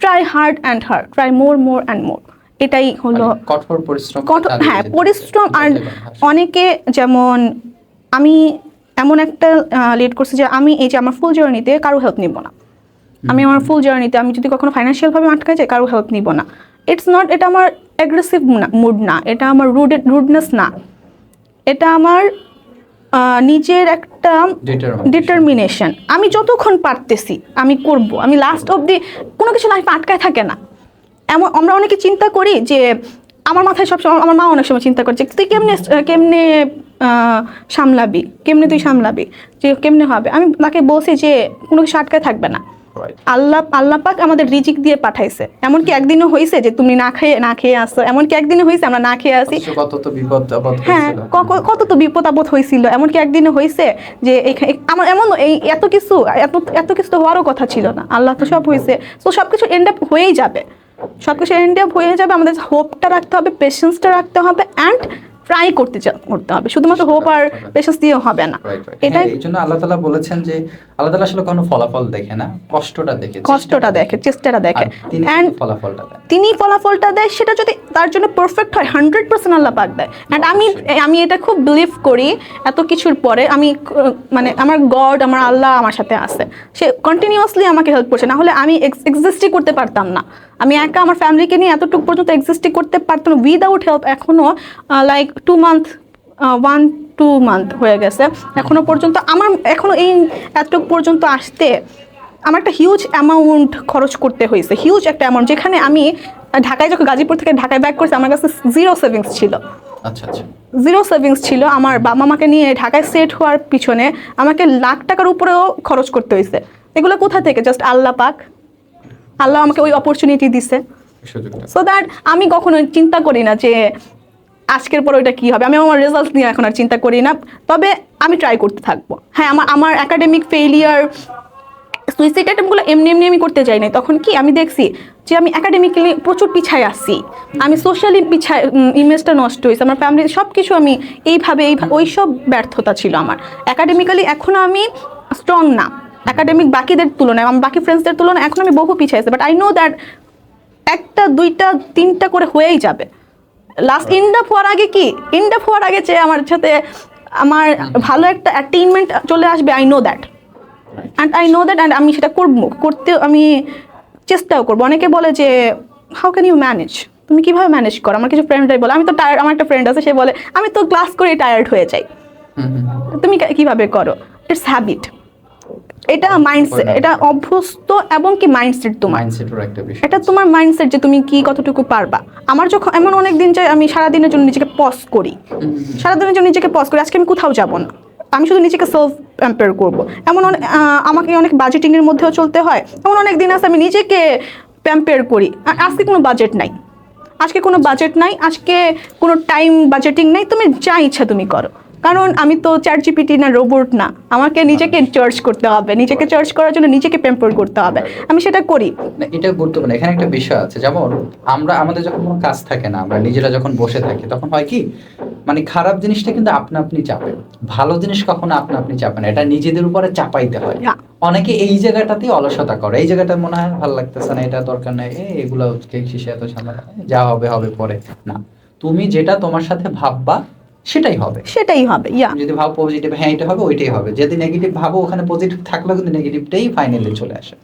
try hard and hard, try more and more. এটাই হলো কঠোর পরিশ্রম। হ্যাঁ, পরিশ্রম। আর অনেকে, যেমন আমি এমন একটা লিড করছি যে আমি এই যে আমার ফুল জার্নিতে কারো হেল্প নিব না। আমি আমার ফুল জার্নিতে আমি যদি কখনো ফাইন্যান্সিয়ালভাবে আটকে যাই, কারো হেল্প নিব না। ইটস নট, এটা আমার অ্যাগ্রেসিভ মুড না, এটা আমার রুডনেস না, এটা আমার নিজের একটা ডিটারমিনেশন। আমি যতক্ষণ পারতেছি আমি করব, আমি লাস্ট অবধি কোনো কিছু লাইফে আটকায় থাকে না। এমন আমরা অনেকে চিন্তা করি যে, আমার মাথায় সবসময়, আমার মা অনেক সময় চিন্তা করছে তুই কেমনে সামলাবি, তুই সামলাবি, যে কেমনে হবে। আমি তাকে বলছি যে কোনো কিছু আটকায় থাকবে না। আল্লাহ পাক আমাদের রিজিক দিয়ে পাঠাইছে। এমনকি একদিনও হয়েছে যে তুমি না খেয়ে আসো, এমনকি একদিনও হয়েছে আমরা না খেয়ে আসি। হ্যাঁ, কত তো বিপদ আপদ হয়েছিল। এমনকি একদিনও হয়েছে যে আমার এমন এত কিছু তো হওয়ারও কথা ছিল না, আল্লাহ তো সব হয়েছে। তো সবকিছু এন্ড আপ হয়েই যাবে, আমাদের হোপটা রাখতে হবে, পেশেন্সটা রাখতে হবে অ্যান্ড ট্রাই করতে হবে। শুধুমাত্র হোপ আর পেশেন্স দিয়েও হবে না। এটা এই জন্য আল্লাহ তাআলা বলেছেন যে আল্লাহ তাআলা আসলে কোনো ফলাফল দেখে না, কষ্টটা দেখে, চেষ্টাটা দেখে, এন্ড তিনি ফলাফলটা দেয়। সেটা যদি তার জন্য পারফেক্ট হয়, 100% আল্লাহ পাক দেয়। এন্ড আমি এটা খুব বিলিভ করি। এত কিছুর পরে আমি মানে আমার গড, আমার আল্লাহ আমার সাথে আছে, সে কন্টিনিউয়াসলি আমাকে হেল্প করছে। না হলে আমি এক্সিস্টই করতে পারতাম না। আমি একা আমার ফ্যামিলিকে নিয়ে এতটুকু পর্যন্ত এক্সিস্টই করতে পারতাম উইদাউট হেল্প। এখনো লাইক 1-2 মান্থ হয়ে গেছে, এখনো পর্যন্ত আমার এই এতটুকু পর্যন্ত আসতে আমার একটা হিউজ অ্যামাউন্ট খরচ করতে হয়েছে, হিউজ একটা অ্যামাউন্ট। যেখানে আমি ঢাকায় যখন গাজীপুর থেকে ঢাকায় ব্যাক করছি, আমার কাছে জিরো সেভিংস ছিল। জিরো সেভিংস ছিল। আমার বাবা মাকে নিয়ে ঢাকায় সেট হওয়ার পিছনে আমাকে লাখ টাকার উপরেও খরচ করতে হয়েছে। এগুলো কোথা থেকে? জাস্ট আল্লাহ পাক, আল্লাহ আমাকে ওই অপরচুনিটি দিছে। সো দ্যাট আমি কখনো চিন্তা করি না যে আজকের পর ওইটা কী হবে। আমি আমার রেজাল্ট নিয়ে এখন আর চিন্তা করি না, তবে আমি ট্রাই করতে থাকবো। হ্যাঁ, আমার একাডেমিক ফেইলিয়ার, সুইসাইড অ্যাটেম্পগুলো এমনি আমি করতে যাই নাই। তখন কি আমি দেখছি যে আমি একাডেমিক্যালি প্রচুর পিছায় আসছি, আমি সোশ্যালি পিছায়, ইমেজটা নষ্ট হয়েছে, আমার ফ্যামিলির সব কিছু আমি এইভাবে ওই সব ব্যর্থতা ছিল আমার। একাডেমিক্যালি এখনও আমি স্ট্রং না, একাডেমিক বাকিদের তুলনায়, আমার বাকি ফ্রেন্ডসদের তুলনায় এখন আমি বহু পিছিয়ে আছি। বাট আই নো দ্যাট 1টা 2টা 3টা করে হয়েই যাবে। লাস্ট এন্ড আপ হওয়ার আগে যে আমার সাথে আমার ভালো একটা অ্যাটেইনমেন্ট চলে আসবে। আই নো দ্যাট অ্যান্ড আমি সেটা করতে আমি চেষ্টাও করবো। অনেকে বলে যে হাউ ক্যান ইউ ম্যানেজ, তুমি কীভাবে ম্যানেজ করো? আমার কিছু ফ্রেন্ডরাই বলে আমি তো টায়ার্ড। আমার একটা ফ্রেন্ড আছে, সে বলে আমি তো ক্লাস করে টায়ার্ড হয়ে যাই, তুমি কীভাবে করো? ইটস হ্যাবিট, এটা মাইন্ডসেট, এটা অভ্যস্ত এবং কি মাইন্ডসেট। তোমার এটা তোমার মাইন্ডসেট যে তুমি কি কতটুকু পারবা। আমার যখন এমন অনেক দিন যায় আমি সারাদিনের জন্য নিজেকে পজ করি, আজকে আমি কোথাও যাব না, আমি শুধু নিজেকে সেলফ প্যাম্পার করবো। এমন আমাকে অনেক বাজেটিংয়ের মধ্যেও চলতে হয়। এমন অনেক দিন আছে আমি নিজেকে প্যাম্পার করি। আজকে কোনো বাজেট নাই, আজকে কোনো টাইম বাজেটিং নাই, তুমি যা ইচ্ছা তুমি করো। কারণ আমি তো চ্যাটজিপিটি না, রোবট না, আমাকে নিজেকে চার্জ করতে হবে। নিজেকে চার্জ করার জন্য নিজেকে প্যাম্পার করতে হবে, আমি সেটা করি। এটা গুরুত্বপূর্ণ। এখানে একটা বিষয় আছে, যেমন আমাদের যখন কোনো কাজ থাকে না, আমরা নিজেরা যখন বসে থাকি, তখন হয় কি, মানে খারাপ জিনিসটা কিন্তু আপনি চাপে, ভালো জিনিস কখনো আপনি চাপে না, এটা নিজেদের উপরে চাপাইতে হয়। অনেকে এই জায়গাটাতেই অলসতা করে, এই জায়গাটা মনে হয় ভালো লাগতেছে না, এটা দরকার নেই, এগুলো কিসে এত ঝামেলা, যা হবে পরে। না, তুমি যেটা তোমার সাথে ভাববা সেটাই হবে। যদি ভাবো পজিটিভ, হ্যাঁ এটা হবে, ওইটাই হবে। যদি নেগেটিভ ভাবো, ওখানে পজিটিভ থাকলেও কিন্তু নেগেটিভটাই ফাইনালি চলে আসে।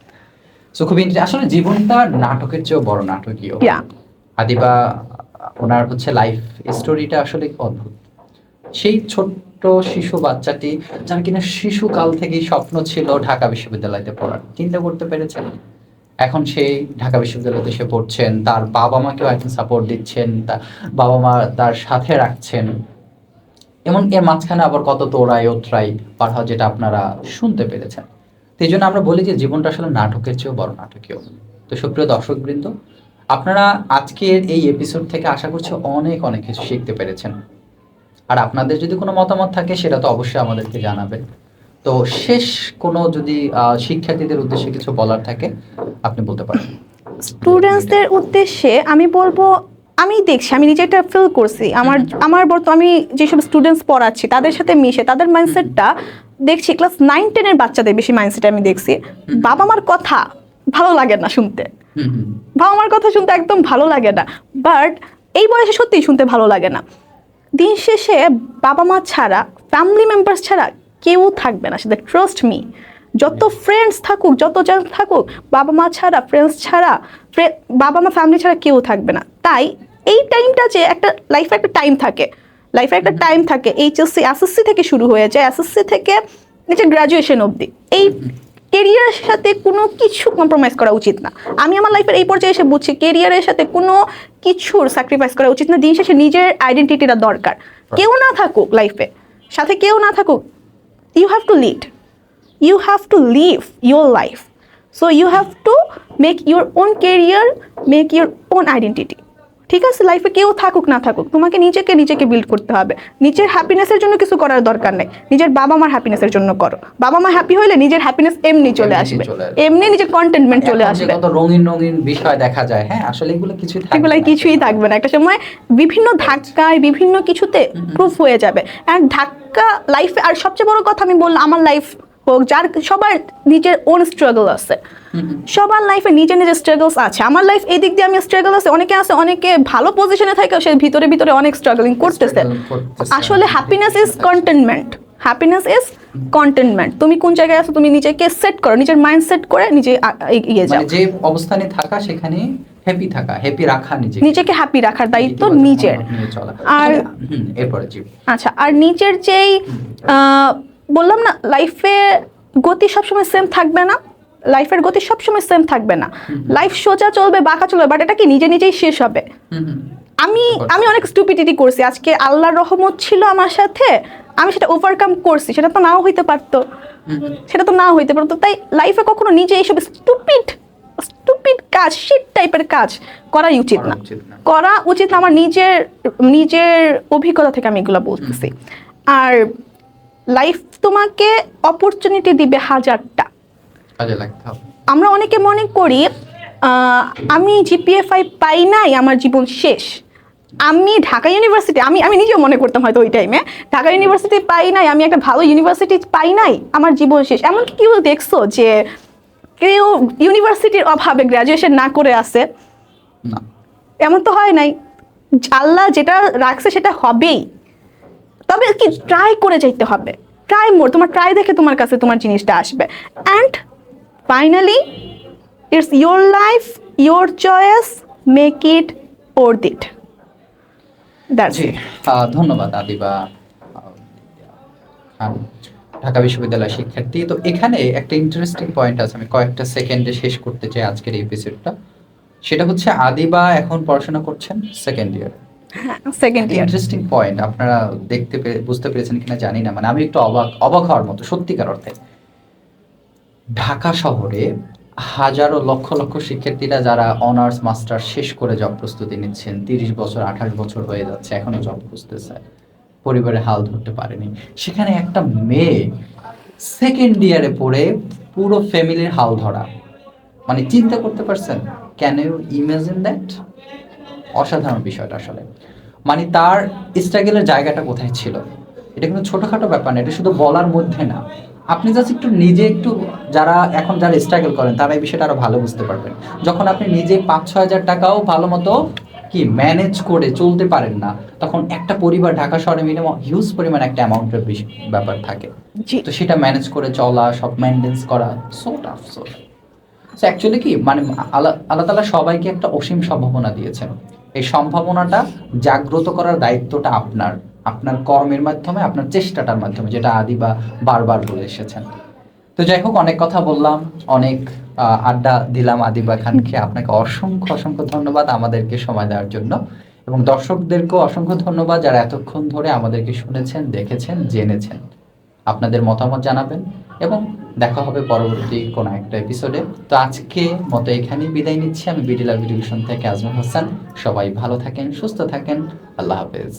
সো খুব আসলে জীবনটা নাটকের চেয়েও বড় নাটকীয়। আদিবা ওনার লাইফ স্টোরিটা আসলে অদ্ভুত। সেই ছোট্ট শিশু বাচ্চাটি, যার কিনা শিশুকাল থেকেই স্বপ্ন ছিল ঢাকা বিশ্ববিদ্যালয়তে পড়ার, চিন্তা করতে পেরেছেন। এখন সেই ঢাকা বিশ্ববিদ্যালয়তে সে পড়ছেন, তার বাবা মাকেও এখন সাপোর্ট দিচ্ছেন, তার বাবা মা তার সাথে রাখছেন। এমন এর মাঝখানে আবার কত তোড়াই ওতরাই পার হয়, যেটা আপনারা শুনতে পেরেছেন। তো এই জন্য আমরা বলি যে জীবনটা আসলে নাটকের চেয়েও বড় নাটকীয়। তো সুপ্রিয় দর্শকবৃন্দ, আপনারা আজকের এই এপিসোড থেকে আশা করছি অনেক কিছু শিখতে পেরেছেন। আর আপনাদের যদি কোনো মতামত থাকে, সেটা তো অবশ্যই আমাদেরকে জানাবেন। তো শেষ কোনো যদি শিক্ষার্থীদের উদ্দেশ্যে কিছু বলার থাকে, আপনি বলতে পারেন। স্টুডেন্টসদের উদ্দেশ্যে আমি বলবো, আমি দেখছি, আমি নিজে এটা ফিল করছি, আমার আমি যেসব স্টুডেন্টস পড়াচ্ছি তাদের সাথে মিশে তাদের মাইন্ডসেটটা দেখছি, ক্লাস 9-10 বাচ্চাদের বেশি মাইন্ডসেট আমি দেখছি, বাবা মার কথা ভালো লাগে না শুনতে, বাবা মার কথা শুনতে একদম ভালো লাগে না। বাট এই বয়সে সত্যিই শুনতে ভালো লাগে না। দিন শেষে বাবা মা ছাড়া, ফ্যামিলি মেম্বার্স ছাড়া কেউ থাকবে না, সেটা ট্রাস্ট মি। যত ফ্রেন্ডস থাকুক, যত জন থাকুক, বাবা মা ছাড়া, ফ্রেন্ডস ছাড়া, বাবা মা ফ্যামিলি ছাড়া কেউ থাকবে না। তাই এই টাইমটা যে একটা লাইফে একটা টাইম থাকে, এইচএসসি এসএসসি থেকে শুরু হয়ে যায়, এসএসসি থেকে নিজের গ্রাজুয়েশন অবধি, এই কেরিয়ারের সাথে কোনো কিছু কম্প্রোমাইজ করা উচিত না। আমি আমার লাইফের এই পর্যায়ে এসে বুঝছি কেরিয়ারের সাথে কোনো কিছুর স্যাক্রিফাইস করা উচিত না। দিন শেষে নিজের আইডেন্টিটিটা দরকার। কেউ না থাকুক লাইফে, সাথে কেউ না থাকুক, you have to lead, you have to live your life, so you have to make your own career, make your own identity. ঠিক আছে, লাইফে কেউ থাকুক না থাকুক, তোমাকে নিজেকে বিল্ড করতে হবে। নিজের হ্যাপিনেসের জন্য কিছু করার দরকার নেই, নিজের বাবা মার হ্যাপিনেসের জন্য করো। বাবা মা হ্যাপি হইলে নিজের হ্যাপিনেস এমনি চলে আসবে, এমনি নিজের কন্টেন্টমেন্ট চলে আসবে। কত রঙিন রঙিন বিষয় দেখা যায়, হ্যাঁ আসলে এগুলো কিছুই থাকবে না। একটা সময় বিভিন্ন ধাক্কায়, বিভিন্ন কিছুতে প্রুফ হয়ে যাবে। অ্যান্ড ধাক্কা লাইফে, আর সবচেয়ে বড় কথা আমি বললাম, আমার লাইফ হোক, যার সবার নিজের ওন স্ট্রাগল আছে, সবার লাইফে নিজের স্ট্রাগলস আছে। আমার লাইফ এই দিক দিয়ে আমি স্ট্রাগল আছে, অনেকে ভালো পজিশনে থাকে, সে ভিতরে অনেক স্ট্রাগলিং করতেছে। আসলে হ্যাপিনেস ইজ কন্টেন্টমেন্ট। তুমি কোন জায়গায় আছো, তুমি নিজেকে সেট করো, নিজের মাইন্ড সেট করে নিজে এগিয়ে যাও। যে অবস্থানে থাকা সেখানে হ্যাপি রাখা, নিজেকে হ্যাপি রাখার দায়িত্ব নিজের। আর এরপরে আচ্ছা, আর নিজের যেই বললাম না, লাইফে গতি সবসময় সেম থাকবে না, লাইফ সোজা চলবে, বাঁকা চলবে, বাট এটা কি নিজেই শেষ হবে। আমি অনেক স্টুপিডিটি করছি, আজকে আল্লাহর রহমত ছিল আমার সাথে, আমি সেটা ওভারকাম করছি, সেটা তো নাও হইতে পারতো, তাই লাইফে কখনো নিজে এইসব স্টুপিড কাজ, শিট টাইপের কাজ করাই উচিত না। আমার নিজের অভিজ্ঞতা থেকে আমি এগুলো বলতেছি। আর লাইফ তোমাকে অপরচুনিটি দিবে হাজারটা, কাজে লাগতে হবে। আমরা অনেকে মনে করি আমি জিপিএ 5 পাই নাই, আমার জীবন শেষ। আমি ঢাকা ইউনিভার্সিটি, আমি নিজেও মনে করতাম হয়তো ওই টাইমে, ঢাকা ইউনিভার্সিটি পাই নাই, আমি একটা ভালো ইউনিভার্সিটি পাই নাই, আমার জীবন শেষ। এমনকি কেউ দেখছো যে কেউ ইউনিভার্সিটির অভাবে গ্রাজুয়েশন না করে আসে? না, এমন তো হয় নাই। আল্লাহ যেটা রাখছে সেটা হবেই, তবে কি ট্রাই করে যাইতে হবে, তোমার ট্রাই দেখে তোমার কাছে তোমার জিনিসটা আসবে। And finally it's your life, your choice, make it worth it. ধন্যবাদ আদিবা, ঢাকা বিশ্ববিদ্যালয়ের শিক্ষার্থী। তো এখানে একটা ইন্টারেস্টিং পয়েন্ট আছে, আমি কয়েকটা সেকেন্ডে শেষ করতে চাই আজকের এই এপিসোডটা। সেটা হচ্ছে আদিবা এখন পড়াশোনা করছেন সেকেন্ড ইয়ার। ইন্টারেস্টিং পয়েন্ট, আপনারা বুঝতে পেরেছেন কিনা জানি না, মানে আমি একটু অবাক হওয়ার মতো, সত্যিকার অর্থে। ঢাকা শহরে হাজারো লক্ষ শিক্ষার্থীরা যারা অনার্স মাস্টার শেষ করে জব প্রস্তুতি নিচ্ছেন, 30 বছর 28 বছর হয়ে যাচ্ছে, এখনো জব খুঁজতেছে, পরিবারে হাল ধরতে পারেনি। সেখানে একটা মেয়ে সেকেন্ড ইয়ারে পড়ে পুরো ফ্যামিলির হাল ধরা, মানে চিন্তা করতে পারছেন? Can you imagine that? অসাধারণ বিষয়টা আসলে। মানে তার স্ট্রাগলের জায়গাটা কোথায় ছিল, এটা কিন্তু ছোটখাটো ব্যাপার না, এটা শুধু বলার মধ্যে না। আপনি জাস্ট একটু যারা স্ট্রাগল করেন তারা এই বিষয়টা আরো ভালো বুঝতে পারবেন। যখন আপনি নিজে 5-6 হাজার টাকাও ভালো মতো ম্যানেজ করে চলতে পারেন না, তখন একটা পরিবার ঢাকা শহরে মিনিমাম হিউজ পরিমাণ একটা অ্যামাউন্টের ব্যাপার থাকে, তো সেটা ম্যানেজ করে চলা, সব মেনটেন্স করা সো টাফ। অ্যাকচুয়ালি মানে আল্লাহ তাআলা সবাইকে একটা অসীম সম্ভাবনা দিয়েছেন। এই সম্ভাবনাটা জাগ্রত করার দায়িত্বটা আপনার কর্মের মাধ্যমে, আপনার চেষ্টাটার মাধ্যমে, যেটা আদিবা বারবার বলে এসেছেন। তো যাই হোক, অনেক কথা বললাম, অনেক আড্ডা দিলাম আদিবা খানকে। আপনাকে অসংখ্য ধন্যবাদ আমাদেরকে সময় দেওয়ার জন্য, এবং দর্শকদেরকেও অসংখ্য ধন্যবাদ যারা এতক্ষণ ধরে আমাদেরকে শুনেছেন, দেখেছেন, জেনেছেন। আপনাদের মতামত জানাবেন, এবং দেখা হবে পরবর্তী কোনো একটা এপিসোডে। তো আজকে মতো এখানেই বিদায় নিচ্ছি। আমি বিডি লাভ এডুকেশন থেকে আজমল হাসান। সবাই ভালো থাকেন, সুস্থ থাকেন, আল্লাহ হাফেজ।